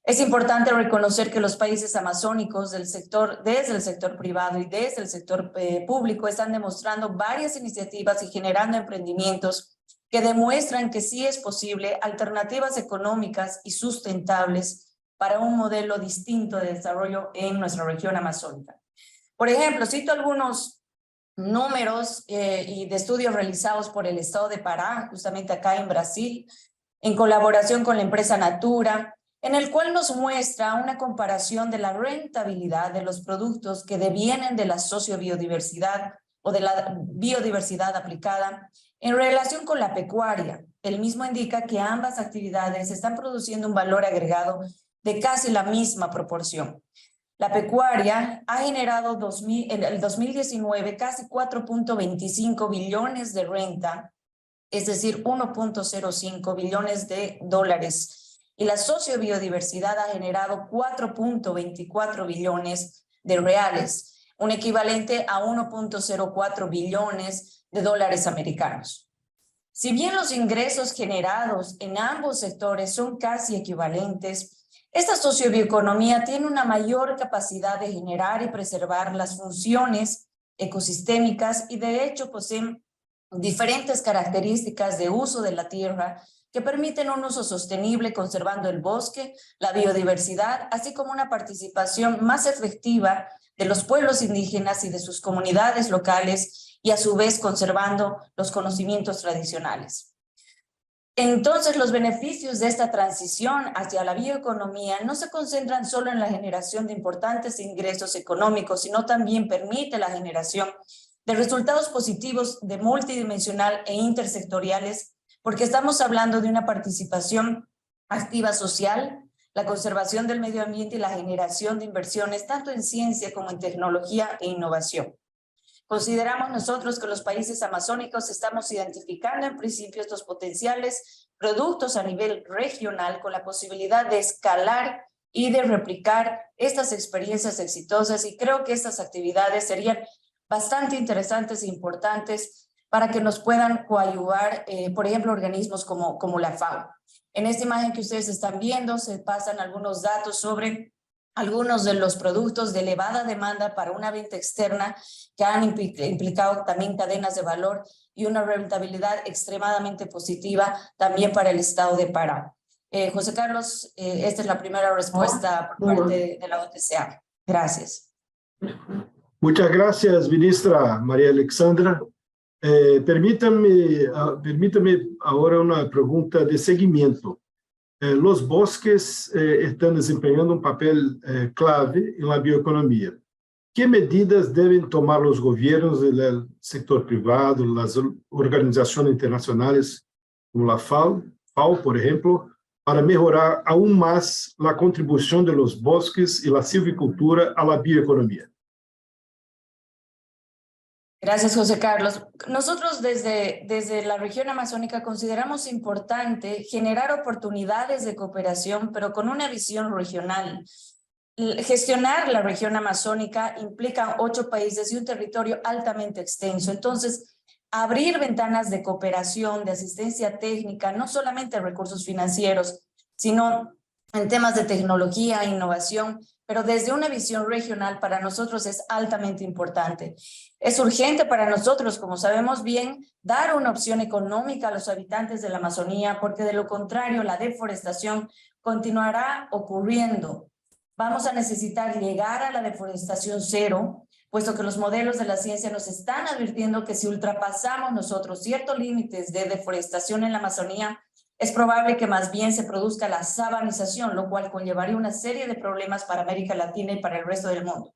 Es importante reconocer que los países amazónicos desde el sector privado y desde el sector público están demostrando varias iniciativas y generando emprendimientos que demuestran que sí es posible alternativas económicas y sustentables para un modelo distinto de desarrollo en nuestra región amazónica. Por ejemplo, cito algunos números y de estudios realizados por el Estado de Pará, justamente acá en Brasil, en colaboración con la empresa Natura, en el cual nos muestra una comparación de la rentabilidad de los productos que devienen de la sociobiodiversidad o de la biodiversidad aplicada en relación con la pecuaria. El mismo indica que ambas actividades están produciendo un valor agregado de casi la misma proporción. La pecuaria ha generado en el 2019 casi 4.25 billones de renta, es decir, 1.05 billones de dólares. Y la sociobiodiversidad ha generado 4.24 billones de reales, un equivalente a 1.04 billones de dólares americanos. Si bien los ingresos generados en ambos sectores son casi equivalentes, esta sociobioeconomía tiene una mayor capacidad de generar y preservar las funciones ecosistémicas y de hecho poseen diferentes características de uso de la tierra que permiten un uso sostenible conservando el bosque, la biodiversidad, así como una participación más efectiva de los pueblos indígenas y de sus comunidades locales y a su vez conservando los conocimientos tradicionales. Entonces, los beneficios de esta transición hacia la bioeconomía no se concentran solo en la generación de importantes ingresos económicos, sino también permite la generación de resultados positivos de multidimensional e intersectoriales, porque estamos hablando de una participación activa social, la conservación del medio ambiente y la generación de inversiones tanto en ciencia como en tecnología e innovación. Consideramos nosotros que los países amazónicos estamos identificando en principio estos potenciales productos a nivel regional con la posibilidad de escalar y de replicar estas experiencias exitosas, y creo que estas actividades serían bastante interesantes e importantes para que nos puedan coadyuvar, por ejemplo, organismos como la FAO. En esta imagen que ustedes están viendo se pasan algunos datos sobre algunos de los productos de elevada demanda para una venta externa que han implicado también cadenas de valor y una rentabilidad extremadamente positiva también para el estado de Pará. José Carlos, esta es la primera respuesta por parte de la OTCA. Gracias. Muchas gracias, ministra María Alexandra. Permítame ahora una pregunta de seguimiento. Los bosques están desempeñando un papel clave en la bioeconomía. ¿Qué medidas deben tomar los gobiernos del sector privado, las organizaciones internacionales como la FAO, por ejemplo, para mejorar aún más la contribución de los bosques y la silvicultura a la bioeconomía? Gracias, José Carlos. Nosotros desde la región amazónica consideramos importante generar oportunidades de cooperación, pero con una visión regional. Gestionar la región amazónica implica 8 países y un territorio altamente extenso. Entonces, abrir ventanas de cooperación, de asistencia técnica, no solamente recursos financieros, sino en temas de tecnología, innovación, pero desde una visión regional para nosotros es altamente importante. Es urgente para nosotros, como sabemos bien, dar una opción económica a los habitantes de la Amazonía, porque de lo contrario la deforestación continuará ocurriendo. Vamos a necesitar llegar a la deforestación cero, puesto que los modelos de la ciencia nos están advirtiendo que si ultrapasamos nosotros ciertos límites de deforestación en la Amazonía, es probable que más bien se produzca la sabanización, lo cual conllevaría una serie de problemas para América Latina y para el resto del mundo.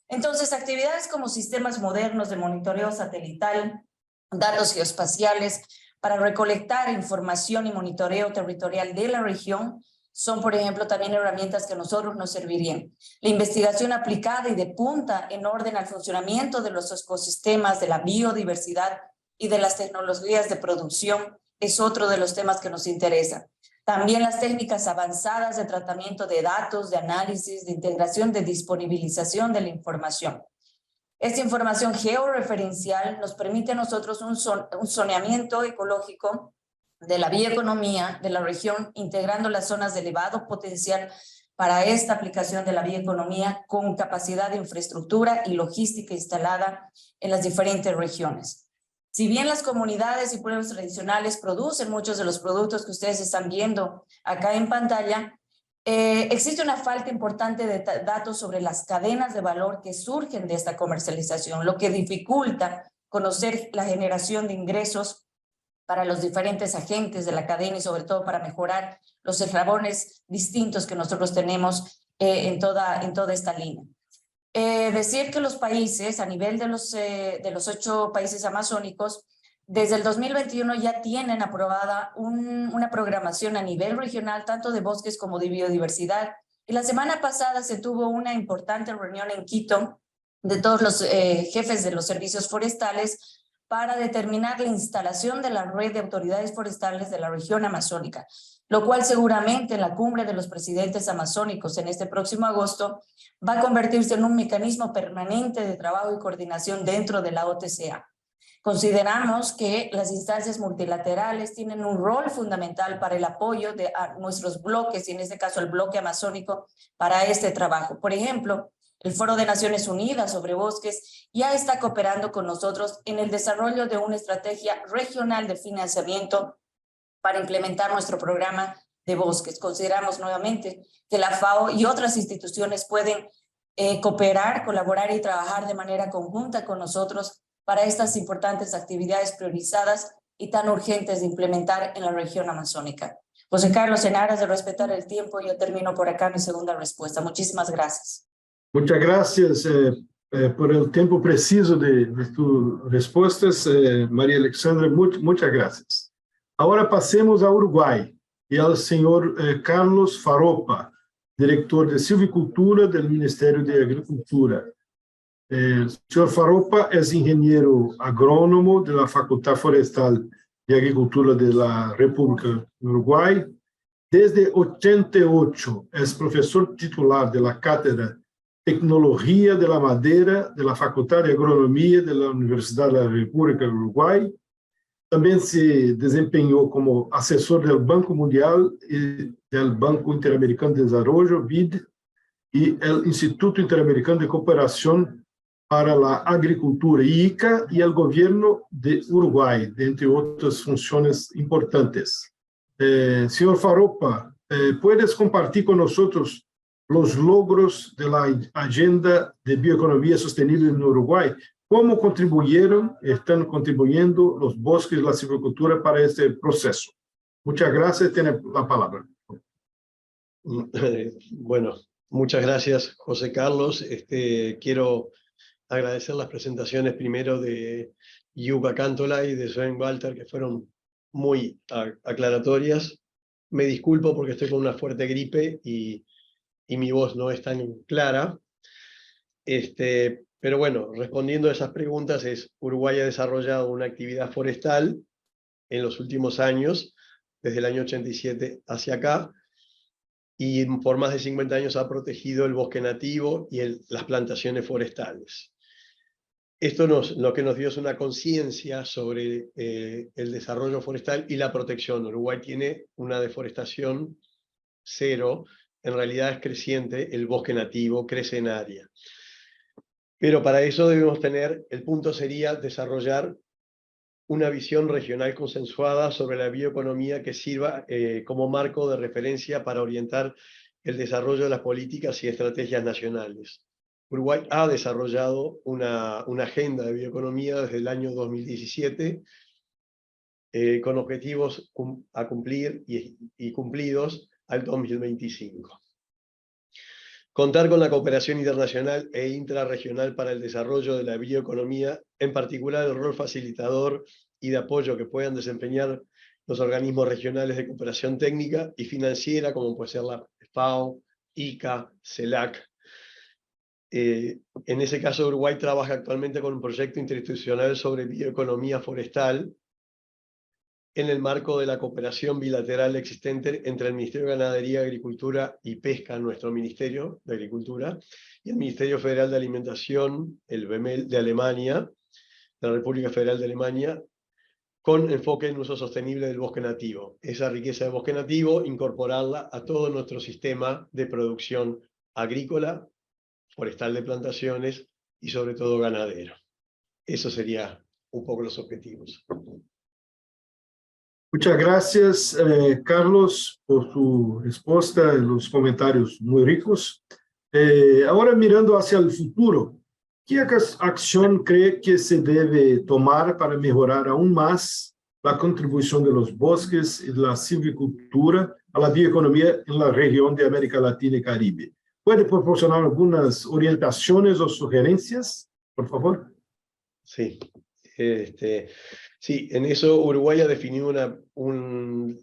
Entonces, actividades como sistemas modernos de monitoreo satelital, datos geoespaciales, para recolectar información y monitoreo territorial de la región, son, por ejemplo, también herramientas que a nosotros nos servirían. La investigación aplicada y de punta en orden al funcionamiento de los ecosistemas, de la biodiversidad y de las tecnologías de producción es otro de los temas que nos interesa. También las técnicas avanzadas de tratamiento de datos, de análisis, de integración, de disponibilización de la información. Esta información georreferencial nos permite a nosotros un zoneamiento ecológico de la bioeconomía de la región, integrando las zonas de elevado potencial para esta aplicación de la bioeconomía con capacidad de infraestructura y logística instalada en las diferentes regiones. Si bien las comunidades y pueblos tradicionales producen muchos de los productos que ustedes están viendo acá en pantalla, existe una falta importante de datos sobre las cadenas de valor que surgen de esta comercialización, lo que dificulta conocer la generación de ingresos para los diferentes agentes de la cadena y sobre todo para mejorar los eslabones distintos que nosotros tenemos en toda esta línea. Decir que los países, a nivel de los 8 países amazónicos, desde el 2021 ya tienen aprobada una programación a nivel regional, tanto de bosques como de biodiversidad. Y la semana pasada se tuvo una importante reunión en Quito de todos los jefes de los servicios forestales para determinar la instalación de la red de autoridades forestales de la región amazónica, lo cual seguramente en la cumbre de los presidentes amazónicos en este próximo agosto va a convertirse en un mecanismo permanente de trabajo y coordinación dentro de la OTCA. Consideramos que las instancias multilaterales tienen un rol fundamental para el apoyo de nuestros bloques, y en este caso el bloque amazónico, para este trabajo. Por ejemplo, el Foro de Naciones Unidas sobre Bosques ya está cooperando con nosotros en el desarrollo de una estrategia regional de financiamiento para implementar nuestro programa de bosques. Consideramos nuevamente que la FAO y otras instituciones pueden cooperar, colaborar y trabajar de manera conjunta con nosotros para estas importantes actividades priorizadas y tan urgentes de implementar en la región amazónica. José Carlos, en aras de respetar el tiempo, yo termino por acá mi segunda respuesta. Muchísimas gracias. Muchas gracias por el tiempo preciso de tus respuestas, María Alexandra. Muchas gracias. Ahora pasemos a Uruguay y al señor Carlos Faropa, director de Silvicultura del Ministerio de Agricultura. El señor Faropa es ingeniero agrónomo de la Facultad Forestal y Agricultura de la República de Uruguay. Desde 1988 es profesor titular de la Cátedra Tecnología de la Madera de la Facultad de Agronomía de la Universidad de la República de Uruguay. También se desempeñó como asesor del Banco Mundial y del Banco Interamericano de Desarrollo, BID, y el Instituto Interamericano de Cooperación para la Agricultura, IICA, y el gobierno de Uruguay, entre otras funciones importantes. Señor Faropa, ¿puedes compartir con nosotros los logros de la Agenda de Bioeconomía Sostenible en Uruguay? ¿Cómo están contribuyendo los bosques y la silvicultura para este proceso? Muchas gracias, tiene la palabra. Bueno, muchas gracias, José Carlos. Quiero agradecer las presentaciones primero de Yuka Cantola y de Sven Walter, que fueron muy aclaratorias. Me disculpo porque estoy con una fuerte gripe y mi voz no es tan clara. Pero bueno, respondiendo a esas preguntas, Uruguay ha desarrollado una actividad forestal en los últimos años, desde el año 87 hacia acá, y por más de 50 años ha protegido el bosque nativo y las plantaciones forestales. Esto lo que nos dio es una conciencia sobre el desarrollo forestal y la protección. Uruguay tiene una deforestación cero, en realidad es creciente, el bosque nativo crece en área. Pero para eso debemos tener, el punto sería desarrollar una visión regional consensuada sobre la bioeconomía que sirva como marco de referencia para orientar el desarrollo de las políticas y estrategias nacionales. Uruguay ha desarrollado una agenda de bioeconomía desde el año 2017 con objetivos a cumplir y cumplidos al 2025. Contar con la cooperación internacional e intrarregional para el desarrollo de la bioeconomía, en particular el rol facilitador y de apoyo que puedan desempeñar los organismos regionales de cooperación técnica y financiera, como puede ser la FAO, ICA, CELAC. En ese caso, Uruguay trabaja actualmente con un proyecto interinstitucional sobre bioeconomía forestal, en el marco de la cooperación bilateral existente entre el Ministerio de Ganadería, Agricultura y Pesca, nuestro Ministerio de Agricultura, y el Ministerio Federal de Alimentación, el BEMEL de Alemania, de la República Federal de Alemania, con enfoque en uso sostenible del bosque nativo. Esa riqueza de bosque nativo, incorporarla a todo nuestro sistema de producción agrícola, forestal de plantaciones y sobre todo ganadero. Eso sería un poco los objetivos. Muchas gracias, Carlos, por tu respuesta y los comentarios muy ricos. Ahora mirando hacia el futuro, ¿qué acción cree que se debe tomar para mejorar aún más la contribución de los bosques y de la silvicultura a la bioeconomía en la región de América Latina y Caribe? ¿Puede proporcionar algunas orientaciones o sugerencias, por favor? Sí. Sí, en eso Uruguay ha definido a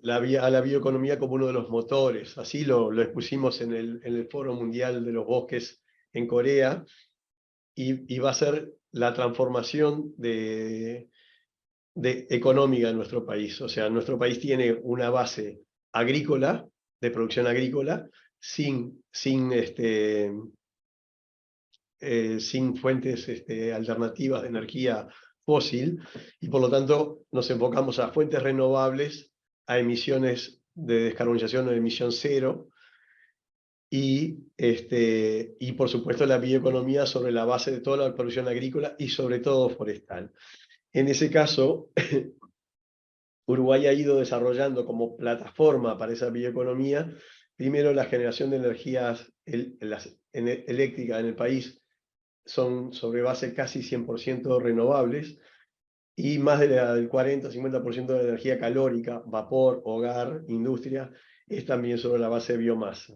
la bioeconomía como uno de los motores. Así lo expusimos en el Foro Mundial de los Bosques en Corea, y va a ser la transformación económica en nuestro país. O sea, nuestro país tiene una base agrícola, de producción agrícola, sin fuentes alternativas de energía fósil, y por lo tanto nos enfocamos a fuentes renovables, a emisiones de descarbonización o de emisión cero, y por supuesto la bioeconomía sobre la base de toda la producción agrícola y sobre todo forestal. En ese caso, Uruguay ha ido desarrollando como plataforma para esa bioeconomía, primero la generación de energías eléctricas en el país son sobre base casi 100% renovables, y más del 40-50% de la energía calórica, vapor, hogar, industria, es también sobre la base de biomasa.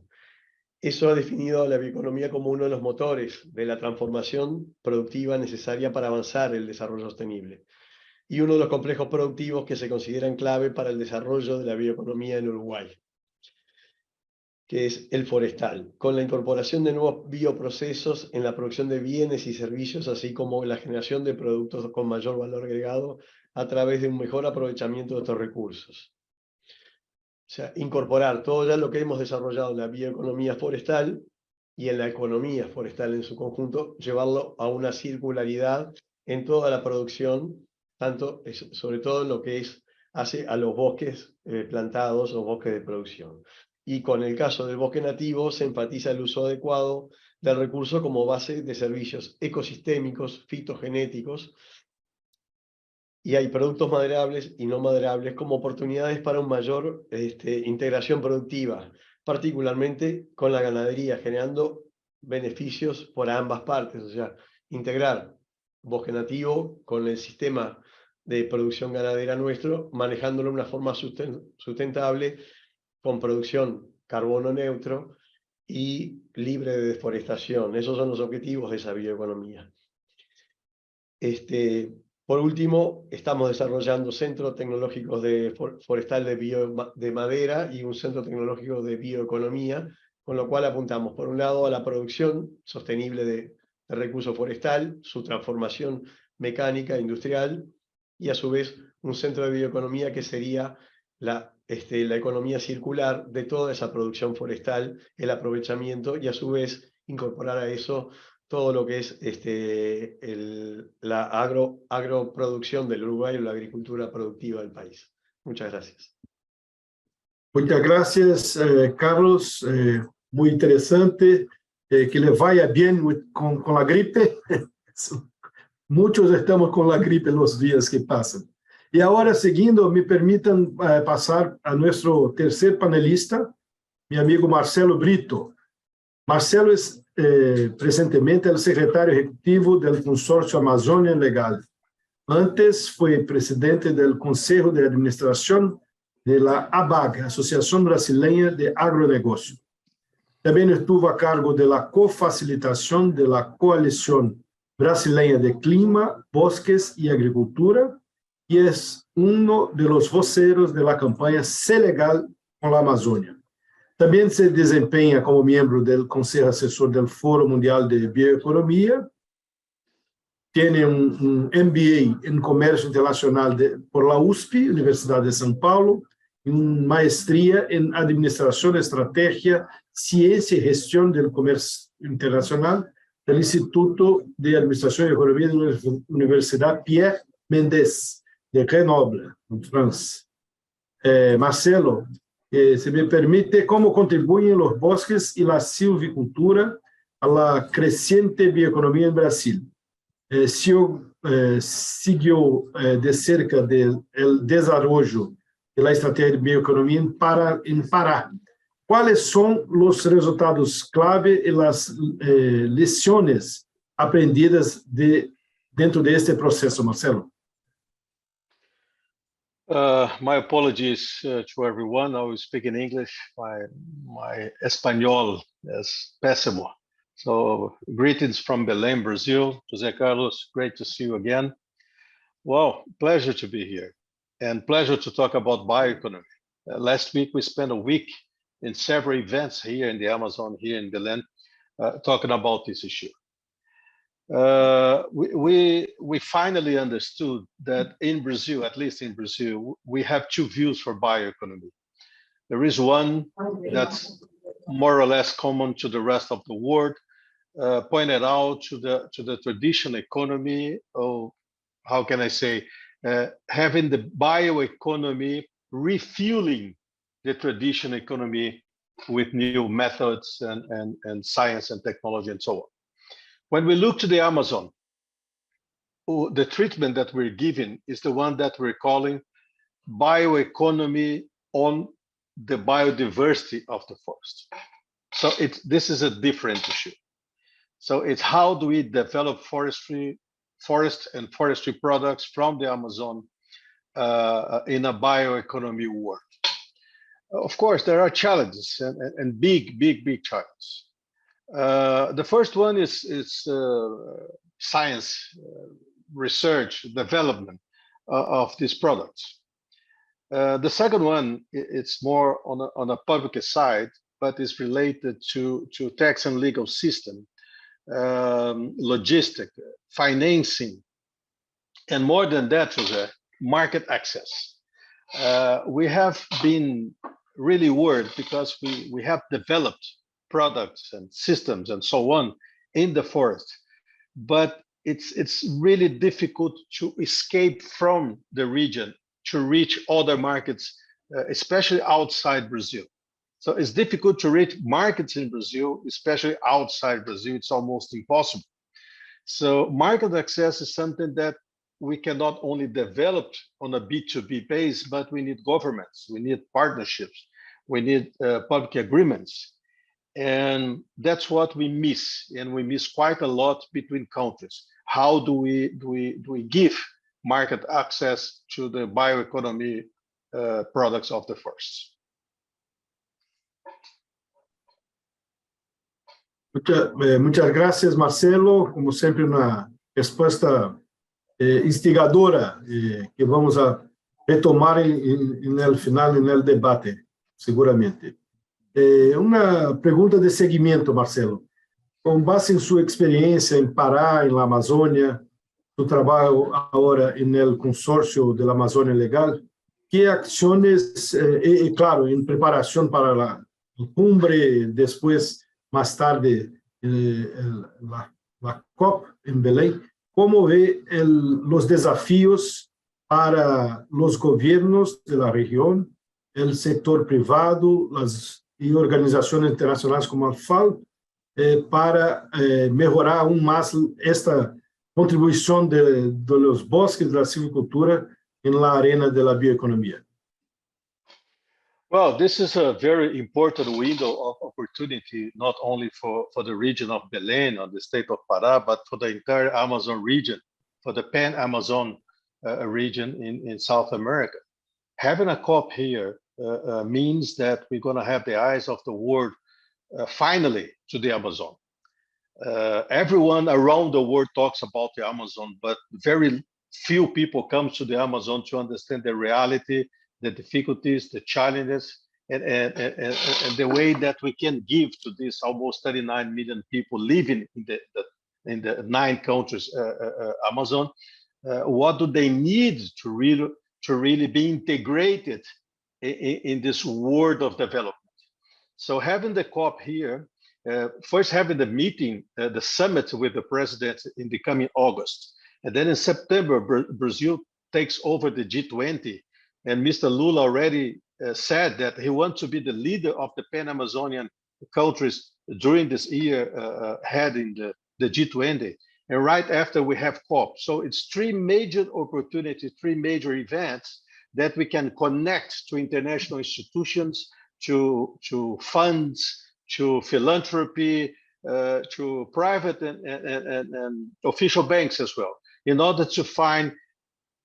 Eso ha definido a la bioeconomía como uno de los motores de la transformación productiva necesaria para avanzar el desarrollo sostenible, y uno de los complejos productivos que se consideran clave para el desarrollo de la bioeconomía en Uruguay, que es el forestal, con la incorporación de nuevos bioprocesos en la producción de bienes y servicios, así como la generación de productos con mayor valor agregado a través de un mejor aprovechamiento de estos recursos. O sea, incorporar todo ya lo que hemos desarrollado en la bioeconomía forestal y en la economía forestal en su conjunto, llevarlo a una circularidad en toda la producción, sobre todo en lo que hace a los bosques plantados o bosques de producción. y con el caso del bosque nativo se enfatiza el uso adecuado del recurso como base de servicios ecosistémicos, fitogenéticos, y hay productos maderables y no maderables como oportunidades para una mayor integración productiva, particularmente con la ganadería, generando beneficios por ambas partes, o sea, integrar bosque nativo con el sistema de producción ganadera nuestro, manejándolo de una forma sustentable, con producción carbono neutro y libre de deforestación. Esos son los objetivos de esa bioeconomía. Por último, estamos desarrollando centros tecnológicos forestal de madera y un centro tecnológico de bioeconomía, con lo cual apuntamos, por un lado, a la producción sostenible de recurso forestal, su transformación mecánica, industrial, y a su vez un centro de bioeconomía que sería la economía circular de toda esa producción forestal, el aprovechamiento, y a su vez incorporar a eso todo lo que es la agroproducción del Uruguay o la agricultura productiva del país. Muchas gracias. Muchas gracias, Carlos. Muy interesante. Que le vaya bien con la gripe. Muchos estamos con la gripe los días que pasan. Y ahora, siguiendo, me permitan pasar a nuestro tercer panelista, mi amigo Marcelo Brito. Marcelo es presentemente el secretario ejecutivo del Consorcio Amazônia Legal. Antes fue presidente del Consejo de Administración de la ABAG, Asociación Brasileña de Agronegocio. También estuvo a cargo de la cofacilitación de la Coalición Brasileña de Clima, Bosques y Agricultura y es uno de los voceros de la campaña Sé Legal con la Amazonia. También se desempeña como miembro del Consejo Asesor del Foro Mundial de Bioeconomía. Tiene un MBA en Comercio Internacional por la USP, Universidad de São Paulo, y una maestría en Administración, Estrategia, Ciencia y Gestión del Comercio Internacional del Instituto de Administración y Economía de la Universidad Pierre Mendès de Grenoble, en Francia. Marcelo, se me permite, ¿cómo contribuyen los bosques y la silvicultura a la creciente bioeconomía en Brasil? Siguió de cerca el desarrollo de la estrategia de bioeconomía en Pará. ¿Cuáles son los resultados clave y las lecciones aprendidas dentro de este proceso, Marcelo? My apologies to everyone. I will speak in English. My Espanol is pésimo. So greetings from Belém, Brazil. José Carlos, great to see you again. Well, pleasure to be here and pleasure to talk about bioeconomy. Last week, we spent a week in several events here in the Amazon, here in Belém, talking about this issue. We finally understood that in Brazil, at least in Brazil, we have two views for bioeconomy. There is one that's more or less common to the rest of the world, pointed out to the traditional economy, or how can I say, having the bioeconomy refueling the traditional economy with new methods and science and technology and so on. When we look to the Amazon, the treatment that we're giving is the one that we're calling bioeconomy on the biodiversity of the forest. So this is a different issue. So it's how do we develop forest and forestry products from the Amazon in a bioeconomy world. Of course, there are challenges and big challenges. The first one is science, research, development of these products. The second one, it's more on a public side, but is related to tax and legal system, logistic, financing, and more than that, Jose, market access. We have been really worried because we have developed products and systems and so on in the forest, but it's really difficult to escape from the region to reach other markets, especially outside Brazil. So it's difficult to reach markets in Brazil, especially outside Brazil. It's almost impossible. So market access is something that we cannot only develop on a B2B base, but we need governments, we need partnerships, we need public agreements. And that's what we miss, and we miss quite a lot between countries. How do we give market access to the bioeconomy products of the forests? Muchas gracias, Marcelo. Como sempre, uma resposta instigadora que vamos a retomar no final, no debate, seguramente. Uma pergunta de seguimento, Marcelo. Com base em sua experiência em Pará, na Amazônia, do trabalho agora no consórcio da Amazônia Legal, que ações, e claro, em preparação para a cumbre, depois, mais tarde, a COP em Belém, como vê os desafios para os governos da região, o setor privado, e organizações internacionais como a FAO, para melhorar aún mais esta contribuição dos bosques da silvicultura na arena da bioeconomia. Well, this is a very important window of opportunity, not only for the region of Belém or the state of Pará, but for the entire Amazon region, for the Pan-Amazon region in South America. Having a COP here means that we're going to have the eyes of the world finally to the Amazon. Everyone around the world talks about the Amazon, but very few people come to the Amazon to understand the reality, the difficulties, the challenges, and the way that we can give to these almost 39 million people living in the 9 countries Amazon. What do they need to really be integrated in this world of development? So having the COP here, first having the meeting, the summit with the president in the coming August, and then in September, Brazil takes over the G20, and Mr. Lula already said that he wants to be the leader of the Pan-Amazonian countries during this year, heading the G20, and right after we have COP. So it's 3 major opportunities, 3 major events that we can connect to international institutions, to funds, to philanthropy, to private and official banks as well, in order to find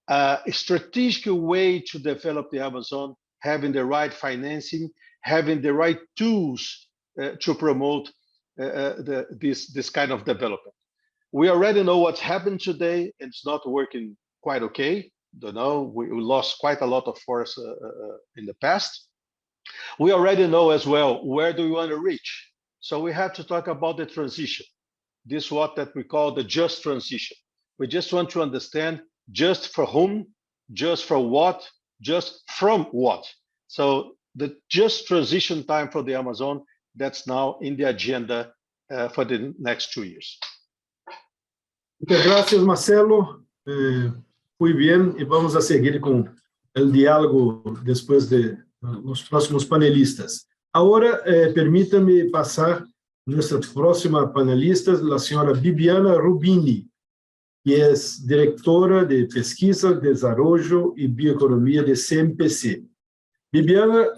a strategic way to develop the Amazon, having the right financing, having the right tools to promote this kind of development. We already know what's happened today. It's not working quite okay. We lost quite a lot of forest in the past. We already know as well, where do we want to reach? So we have to talk about the transition. This is what that we call the just transition. We just want to understand just for whom, just for what, just from what. So the just transition time for the Amazon, that's now in the agenda for the next 2 years. Muchas gracias, Marcelo. Muy bien, e vamos a seguir com o diálogo depois de os próximos panelistas. Agora, permita-me passar nossa próxima panelista, a senhora Bibiana Rubini, que é diretora de Pesquisa, Desenvolvimento e Bioeconomia de CMPC. Bibiana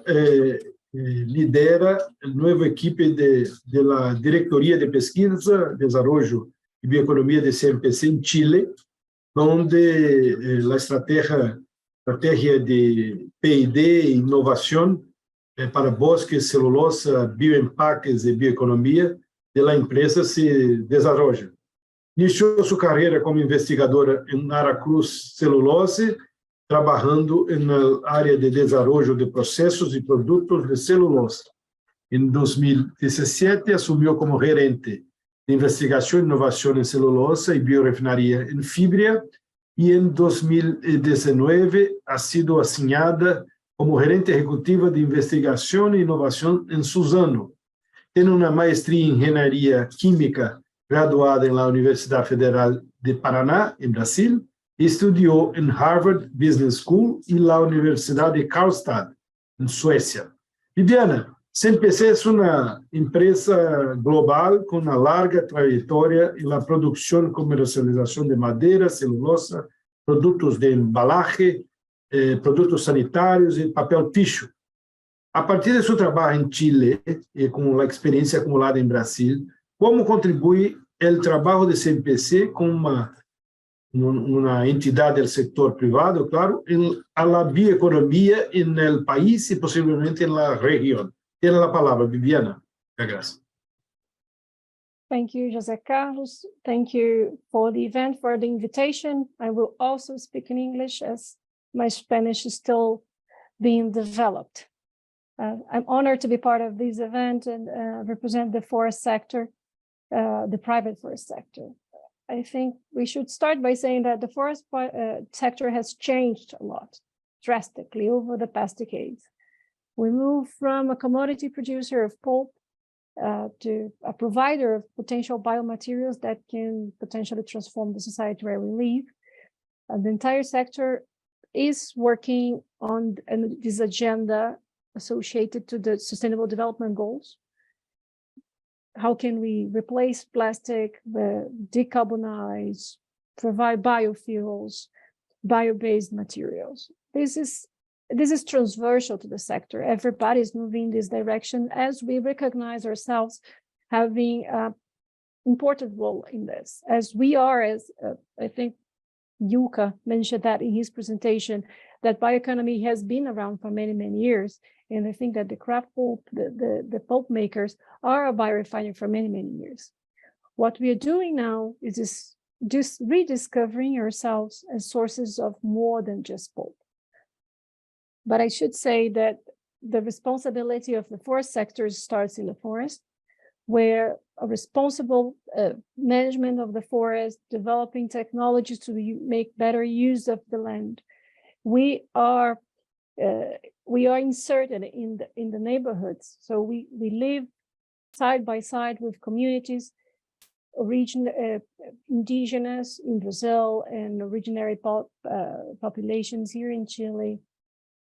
lidera a nova equipe da Diretoria de Pesquisa, Desenvolvimento e Bioeconomia de CMPC em Chile, onde a estratégia de P&D e inovação para bosques, celulosa, bioempaques e bioeconomia da empresa se desenvolve. Iniciou sua carreira como investigadora em Aracruz Celulose, trabalhando na área de desenvolvimento de processos e produtos de celulose. Em 2017, assumiu como gerente de investigação e inovação em celulose e biorefinaria em Fibria, e em 2019 ha sido assignada como gerente executiva de investigação e inovação em Suzano. Tem uma maestria em engenharia química graduada na Universidade Federal de Paraná, em Brasil, e estudou em Harvard Business School e na Universidade de Karlstad, em Suécia. Bibiana, CMPC es una empresa global con una larga trayectoria en la producción y comercialización de madera, celulosa, productos de embalaje, productos sanitarios y papel tissue. A partir de su trabajo en Chile y con la experiencia acumulada en Brasil, ¿cómo contribuye el trabajo de CMPC con una entidad del sector privado, claro, a la bioeconomía en el país y posiblemente en la región? Tiene la palabra, Viviana. Gracias. Thank you, José Carlos. Thank you for the event, for the invitation. I will also speak in English as my Spanish is still being developed. I'm honored to be part of this event and represent the forest sector, the private forest sector. I think we should start by saying that the forest sector has changed a lot, drastically over the past decades. We moved from a commodity producer of pulp to a provider of potential biomaterials that can potentially transform the society where we live. The entire sector is working on this agenda associated to the Sustainable Development Goals. How can we replace plastic, decarbonize, provide biofuels, bio-based materials? This is transversal to the sector. Everybody is moving in this direction as we recognize ourselves having an important role in this. As we are, I think Yuka mentioned that in his presentation, that bioeconomy has been around for many, many years. And I think that the craft pulp, the pulp makers are a biorefinery for many, many years. What we are doing now is just rediscovering ourselves as sources of more than just pulp. But I should say that the responsibility of the forest sector starts in the forest, where a responsible management of the forest, developing technologies to make better use of the land. We are inserted in the neighborhoods. So we live side by side with communities, indigenous in Brazil and originary populations here in Chile.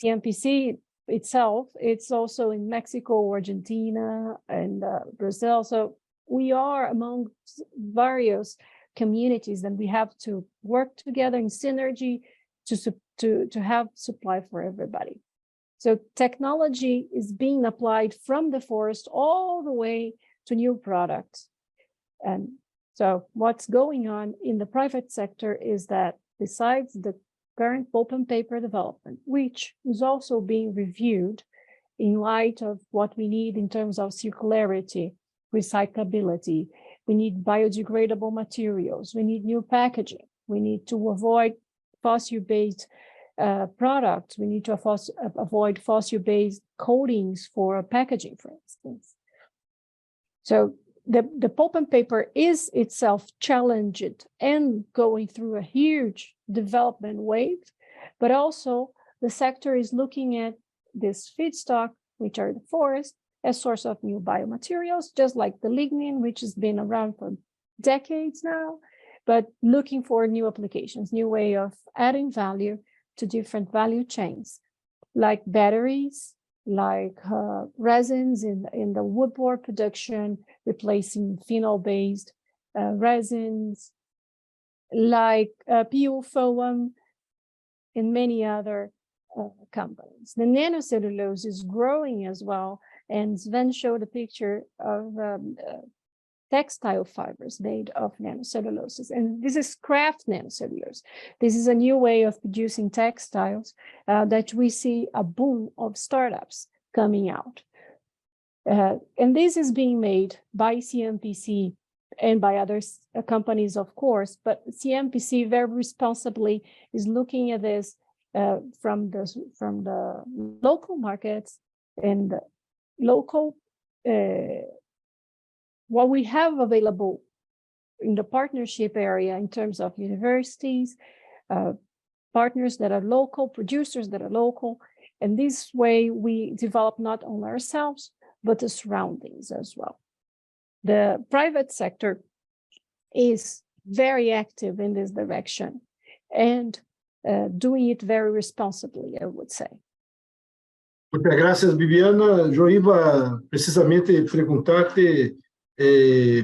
CMPC itself, it's also in Mexico, Argentina, and Brazil. So we are among various communities, and we have to work together in synergy to have supply for everybody. So technology is being applied from the forest all the way to new products. And so what's going on in the private sector is that besides the current pulp and paper development, which is also being reviewed in light of what we need in terms of circularity, recyclability, we need biodegradable materials, we need new packaging, we need to avoid fossil-based products, we need to avoid fossil-based coatings for packaging, for instance. So the pulp and paper is itself challenged and going through a huge development wave, but also the sector is looking at this feedstock, which are the forest, as source of new biomaterials, just like the lignin, which has been around for decades now, but looking for new applications, new way of adding value to different value chains, like batteries, like resins in the woodboard production, replacing phenol-based resins, like PU foam, and many other companies. The nanocellulose is growing as well, and Sven showed a picture of textile fibers made of nanocelluloses, and this is craft nanocellulose. This is a new way of producing textiles that we see a boom of startups coming out. And this is being made by CMPC and by other companies, of course, but CMPC very responsibly is looking at this from the local markets and local what we have available in the partnership area in terms of universities, partners that are local, producers that are local. And this way we develop not only ourselves, but the surroundings as well. The private sector is very active in this direction and doing it very responsibly, I would say. Muchas gracias, Viviana. Yo iba precisamente a preguntarte,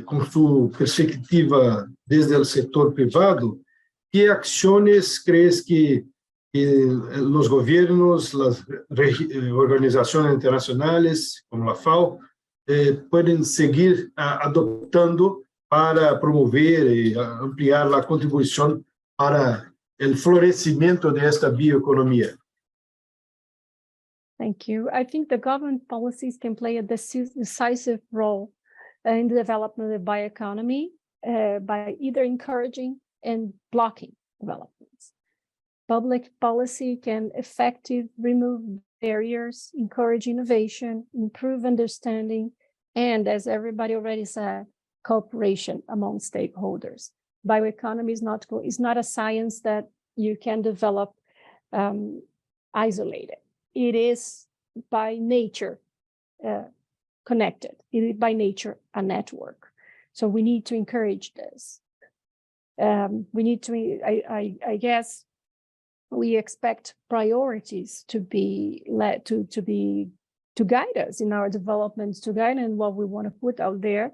con su perspectiva desde el sector privado, ¿qué acciones crees que los gobiernos, las organizaciones internacionales, como la FAO, pueden seguir adoptando para promover y ampliar la contribución para el florecimiento de esta bioeconomía? Thank you. I think the government policies can play a decisive role in the development of bioeconomy by either encouraging and blocking developments. Public policy can effectively remove barriers, encourage innovation, improve understanding, and, as everybody already said, cooperation among stakeholders. Bioeconomy is not a science that you can develop isolated. It is by nature connected. It is by nature a network. So we need to encourage this. We need to, I guess, we expect priorities to be led to guide us in our developments, to guide in what we want to put out there.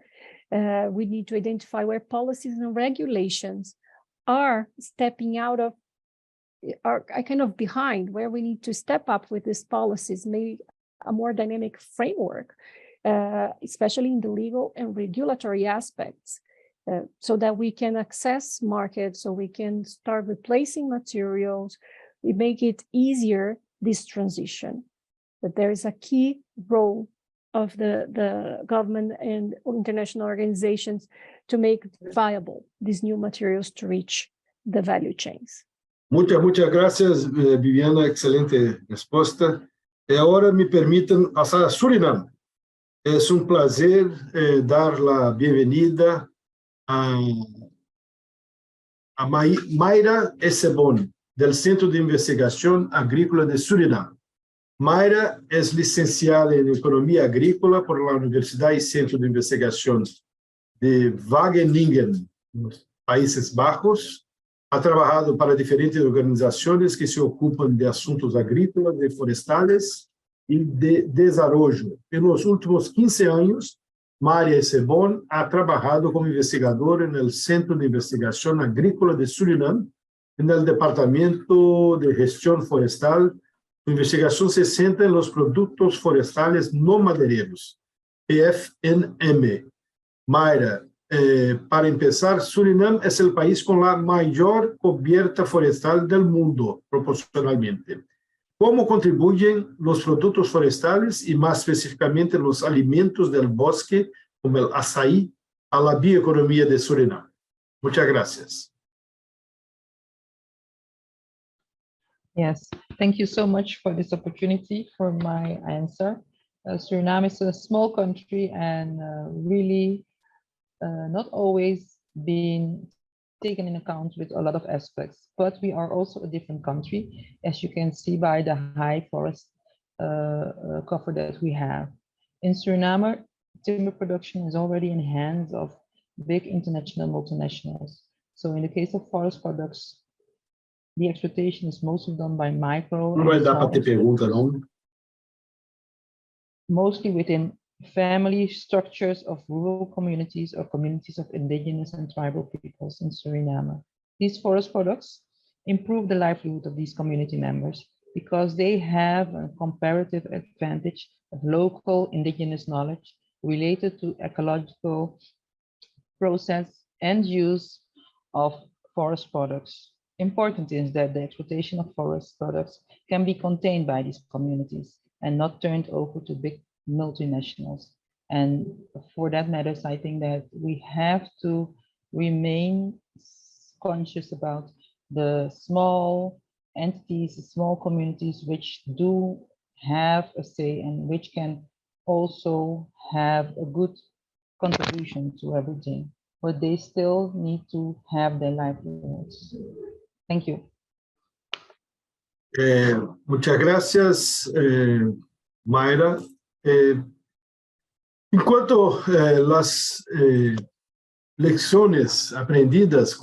We need to identify where policies and regulations are stepping out of, are kind of behind, where we need to step up with these policies, maybe a more dynamic framework, especially in the legal and regulatory aspects, so that we can access markets, so we can start replacing materials. We make it easier, this transition. But there is a key role of the government and international organizations to make viable these new materials to reach the value chains. Muchas gracias, Viviana, excelente respuesta. Y ahora me permiten pasar a Surinam. Es un placer dar la bienvenida a Mayra Essebon, del Centro de Investigación Agrícola de Surinam. Mayra es licenciada en Economía Agrícola por la Universidad y Centro de Investigación de Wageningen, los Países Bajos. Ha trabajado para diferentes organizaciones que se ocupan de asuntos agrícolas, de forestales y de desarrollo. En los últimos 15 años, Mayra Essebon ha trabajado como investigadora en el Centro de Investigación Agrícola de Surinam, en el Departamento de Gestión Forestal. Su investigación se centra en los productos forestales no madereros, PFNM. Mayra, para empezar, Surinam es el país con la mayor cubierta forestal del mundo, proporcionalmente. ¿Cómo contribuyen los productos forestales y más específicamente los alimentos del bosque, como el açaí, a la bioeconomía de Surinam? Muchas gracias. Yes, thank you so much for this opportunity for my answer. Suriname is a small country and really not always being taken in account with a lot of aspects, but we are also a different country, as you can see by the high forest cover that we have. In Suriname, timber production is already in hands of big international multinationals. So in the case of forest products, the exploitation is mostly done by micro. Não vai dar para ter pergunta, não? Mostly within family structures of rural communities or communities of indigenous and tribal peoples in Suriname. These forest products improve the livelihood of these community members because they have a comparative advantage of local indigenous knowledge related to ecological process and use of forest products. Important is that the exploitation of forest products can be contained by these communities and not turned over to big multinationals. And for that matters, I think that we have to remain conscious about the small entities, the small communities which do have a say and which can also have a good contribution to everything, but they still need to have their livelihoods. Thank you. Muchas gracias, Mayra. En cuanto a las lecciones aprendidas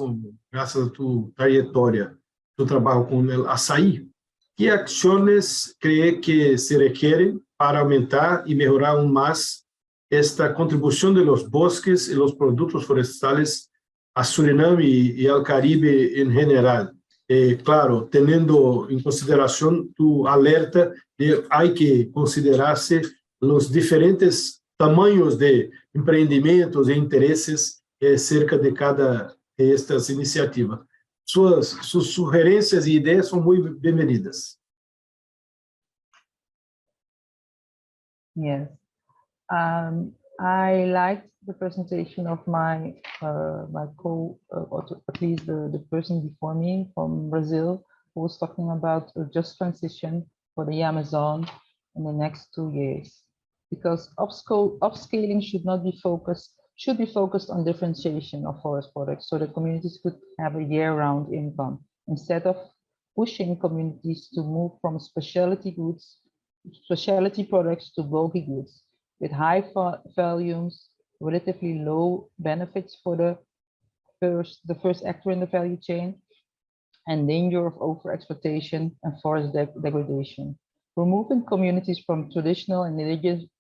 gracias a tu trayectoria, tu trabajo con el açaí, ¿qué acciones cree que se requieren para aumentar y mejorar aún más esta contribución de los bosques y los productos forestales a Surinam y al Caribe en general? Claro, teniendo en consideración tu alerta de hay que considerarse los diferentes tamaños de empreendimentos e intereses cerca de cada de estas iniciativas. Sus sugerencias e ideias são muito bem-vindas. Yes. I liked the presentation of my or at least the person before me from Brazil, who was talking about a just transition for the Amazon in the next 2 years, because upscaling should be focused on differentiation of forest products, so that communities could have a year-round income instead of pushing communities to move from specialty products to bulky goods with high volumes, relatively low benefits for the first actor in the value chain, and danger of overexploitation and forest degradation. Removing communities from traditional and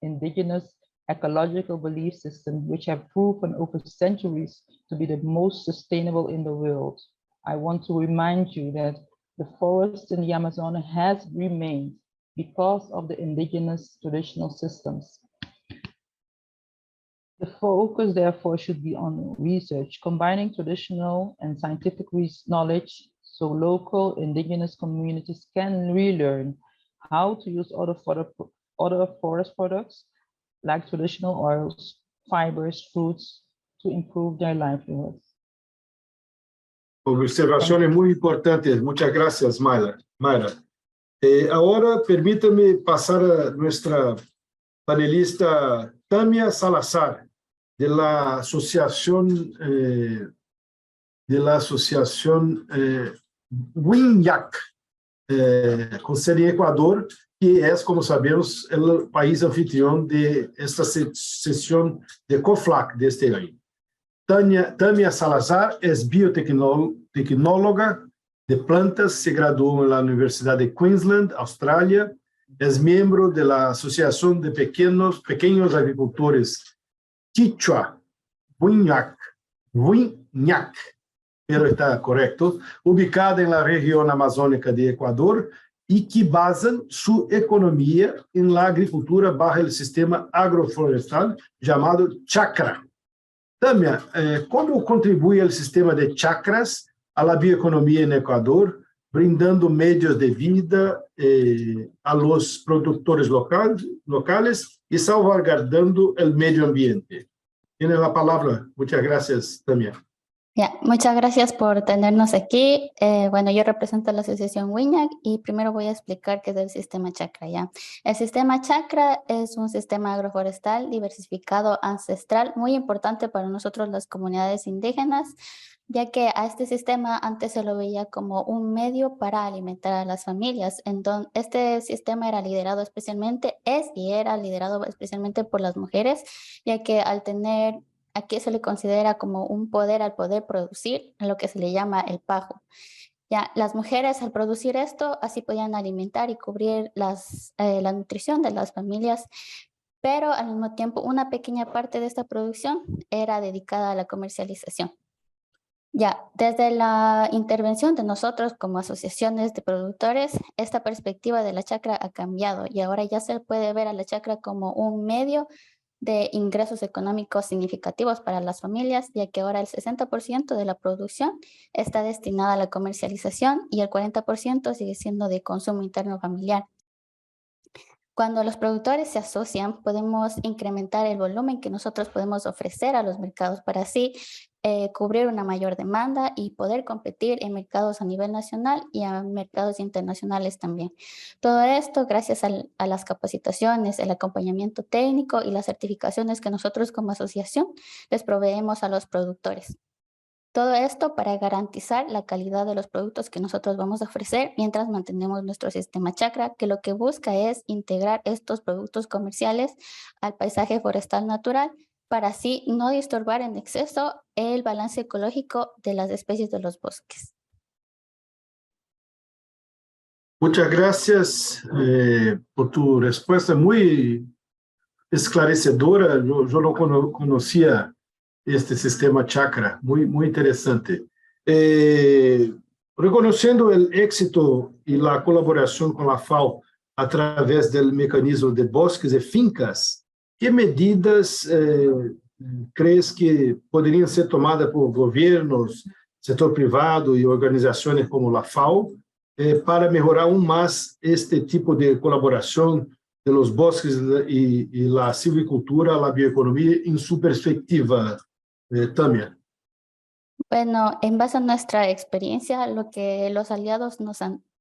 indigenous ecological belief systems, which have proven over centuries to be the most sustainable in the world. I want to remind you that the forest in the Amazon has remained because of the indigenous traditional systems. The focus, therefore, should be on research, combining traditional and scientific knowledge, so local indigenous communities can relearn how to use other forest products like traditional oils, fibers, fruits to improve their livelihoods. Observaciones muy importantes. Muchas gracias, Mayra. Ahora permítame pasar a nuestra panelista Tâmia Salazar, de la asociación WINYAC, con sede en Ecuador, que es, como sabemos, el país anfitrión de esta sesión de COFLAC de este año. Tâmia Salazar es biotecnóloga de plantas, se graduó en la Universidad de Queensland, Australia, es miembro de la Asociación de Pequeños Agricultores Quichua, WINYAC, pero está correcto, ubicada en la región amazónica de Ecuador y que basan su economía en la agricultura bajo el sistema agroforestal llamado chacra. Tâmia, ¿cómo contribuye el sistema de chacras a la bioeconomía en Ecuador, brindando medios de vida a los productores locales y salvaguardando el medio ambiente? Tiene la palabra. Muchas gracias, Tâmia. Muchas gracias por tenernos aquí. Bueno, yo represento a la asociación WINYAC y primero voy a explicar qué es el sistema chacra. El sistema chacra es un sistema agroforestal diversificado ancestral muy importante para nosotros las comunidades indígenas, ya que a este sistema antes se lo veía como un medio para alimentar a las familias. Entonces, este sistema era liderado especialmente, era liderado especialmente por las mujeres, ya que al tener, aquí se le considera como un poder al poder producir, lo que se le llama el pajo. Las mujeres al producir esto, así podían alimentar y cubrir la nutrición de las familias, pero al mismo tiempo una pequeña parte de esta producción era dedicada a la comercialización. Desde la intervención de nosotros como asociaciones de productores, esta perspectiva de la chacra ha cambiado y ahora ya se puede ver a la chacra como un medio de ingresos económicos significativos para las familias, ya que ahora el 60% de la producción está destinada a la comercialización y el 40% sigue siendo de consumo interno familiar. Cuando los productores se asocian, podemos incrementar el volumen que nosotros podemos ofrecer a los mercados para así cubrir una mayor demanda y poder competir en mercados a nivel nacional y a mercados internacionales también. Todo esto gracias a las capacitaciones, el acompañamiento técnico y las certificaciones que nosotros como asociación les proveemos a los productores. Todo esto para garantizar la calidad de los productos que nosotros vamos a ofrecer mientras mantenemos nuestro sistema chacra, que lo que busca es integrar estos productos comerciales al paisaje forestal natural para así no disturbar en exceso el balance ecológico de las especies de los bosques. Muchas gracias por tu respuesta muy esclarecedora. Yo no conocía este sistema chakra, muy interesante. Reconociendo el éxito y la colaboración con la FAO a través del mecanismo de bosques y fincas, ¿qué medidas crees que podrían ser tomadas por gobiernos, sector privado y organizaciones como la FAO para mejorar aún más este tipo de colaboración de los bosques y la silvicultura, la bioeconomía en su perspectiva, Tamia? Bueno, en base a nuestra experiencia, lo que los aliados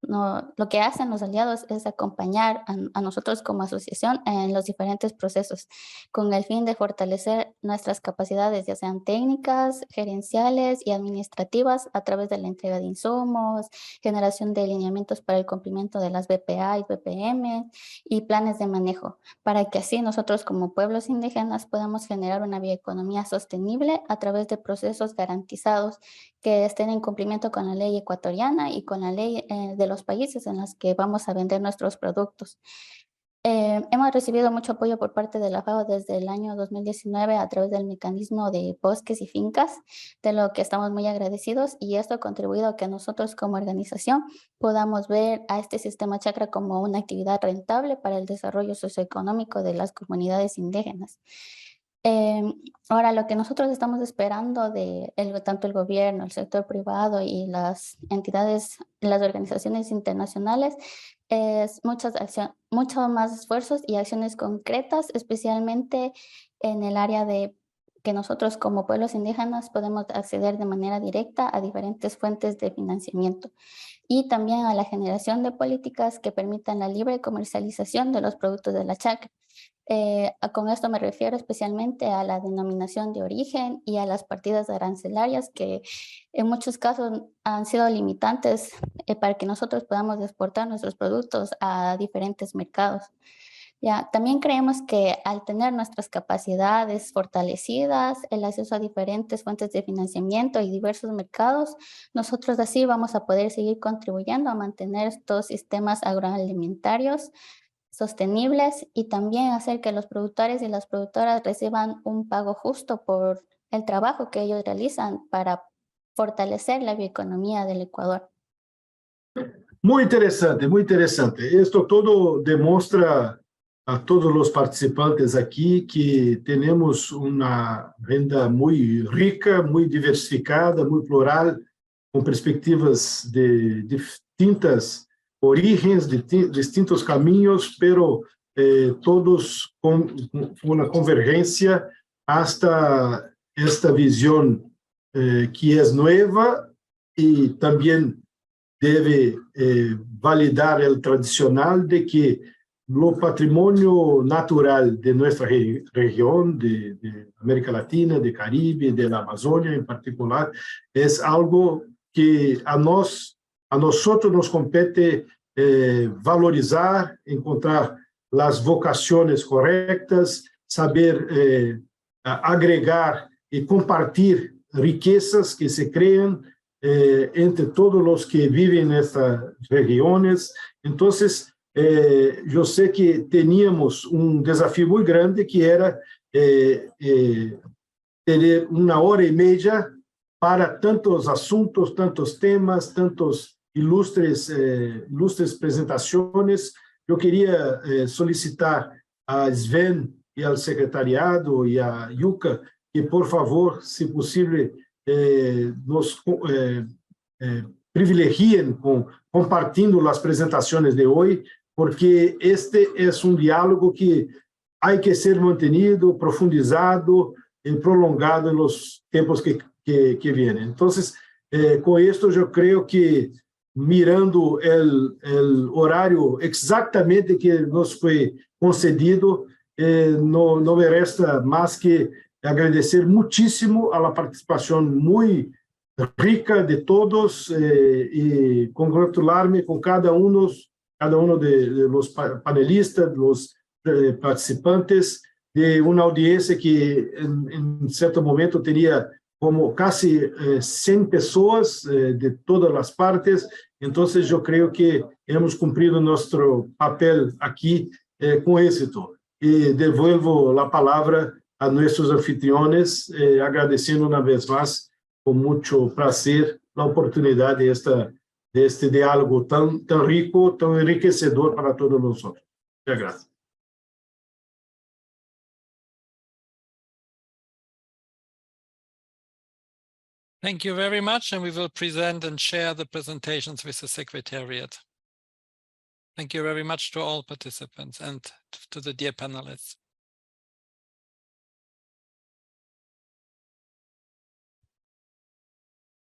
lo que hacen los aliados es acompañar a nosotros como asociación en los diferentes procesos, con el fin de fortalecer nuestras capacidades, ya sean técnicas, gerenciales y administrativas, a través de la entrega de insumos, generación de lineamientos para el cumplimiento de las BPA y BPM y planes de manejo, para que así nosotros como pueblos indígenas podamos generar una bioeconomía sostenible a través de procesos garantizados que estén en cumplimiento con la ley ecuatoriana y con la ley de los países en los que vamos a vender nuestros productos. Hemos recibido mucho apoyo por parte de la FAO desde el año 2019 a través del mecanismo de bosques y fincas, de lo que estamos muy agradecidos, y esto ha contribuido a que nosotros como organización podamos ver a este sistema chakra como una actividad rentable para el desarrollo socioeconómico de las comunidades indígenas. Ahora, lo que nosotros estamos esperando de tanto el gobierno, el sector privado y las entidades, las organizaciones internacionales, es mucho más esfuerzos y acciones concretas, especialmente en el área de que nosotros como pueblos indígenas podemos acceder de manera directa a diferentes fuentes de financiamiento, y también a la generación de políticas que permitan la libre comercialización de los productos de la chacra. Con esto me refiero especialmente a la denominación de origen y a las partidas arancelarias que en muchos casos han sido limitantes para que nosotros podamos exportar nuestros productos a diferentes mercados. También creemos que al tener nuestras capacidades fortalecidas, el acceso a diferentes fuentes de financiamiento y diversos mercados, nosotros así vamos a poder seguir contribuyendo a mantener estos sistemas agroalimentarios sostenibles y también hacer que los productores y las productoras reciban un pago justo por el trabajo que ellos realizan para fortalecer la bioeconomía del Ecuador. Muy interesante, muy interesante. Esto todo demuestra a todos los participantes aquí que tenemos una agenda muy rica, muy diversificada, muy plural, con perspectivas de distintas orígenes, distintos caminos, pero todos con una convergencia hasta esta visión que es nueva y también debe validar el tradicional de que lo patrimonio natural de nuestra región, de América Latina, de Caribe, de la Amazonia en particular, es algo que a nosotros nos compete valorizar, encontrar las vocaciones correctas, saber agregar y compartir riquezas que se crean entre todos los que viven en estas regiones. Entonces, yo sé que teníamos un desafío muy grande que era tener 1 hora y media para tantos asuntos, tantos temas, tantos ilustres presentaciones. Yo quería solicitar a Sven y al secretariado y a Yuka que, por favor, si posible, nos privilegien compartiendo las presentaciones de hoy, porque este es un diálogo que hay que ser mantenido, profundizado y prolongado en los tiempos que vienen. Entonces, con esto yo creo que mirando el horario exactamente que nos fue concedido, no me resta más que agradecer muchísimo a la participación muy rica de todos y congratularme con cada uno de los panelistas, los participantes, de una audiencia que en cierto momento tenía como casi 100 pessoas de todas as partes. Então, eu creio que hemos cumprido nosso papel aqui com êxito. E devolvo a palavra a nossos anfitriones, agradecendo uma vez mais, com muito prazer, a oportunidade deste diálogo tão rico, tão enriquecedor para todos nós. Muitas graças. Thank you very much, and we will present and share the presentations with the Secretariat. Thank you very much to all participants and to the dear panelists.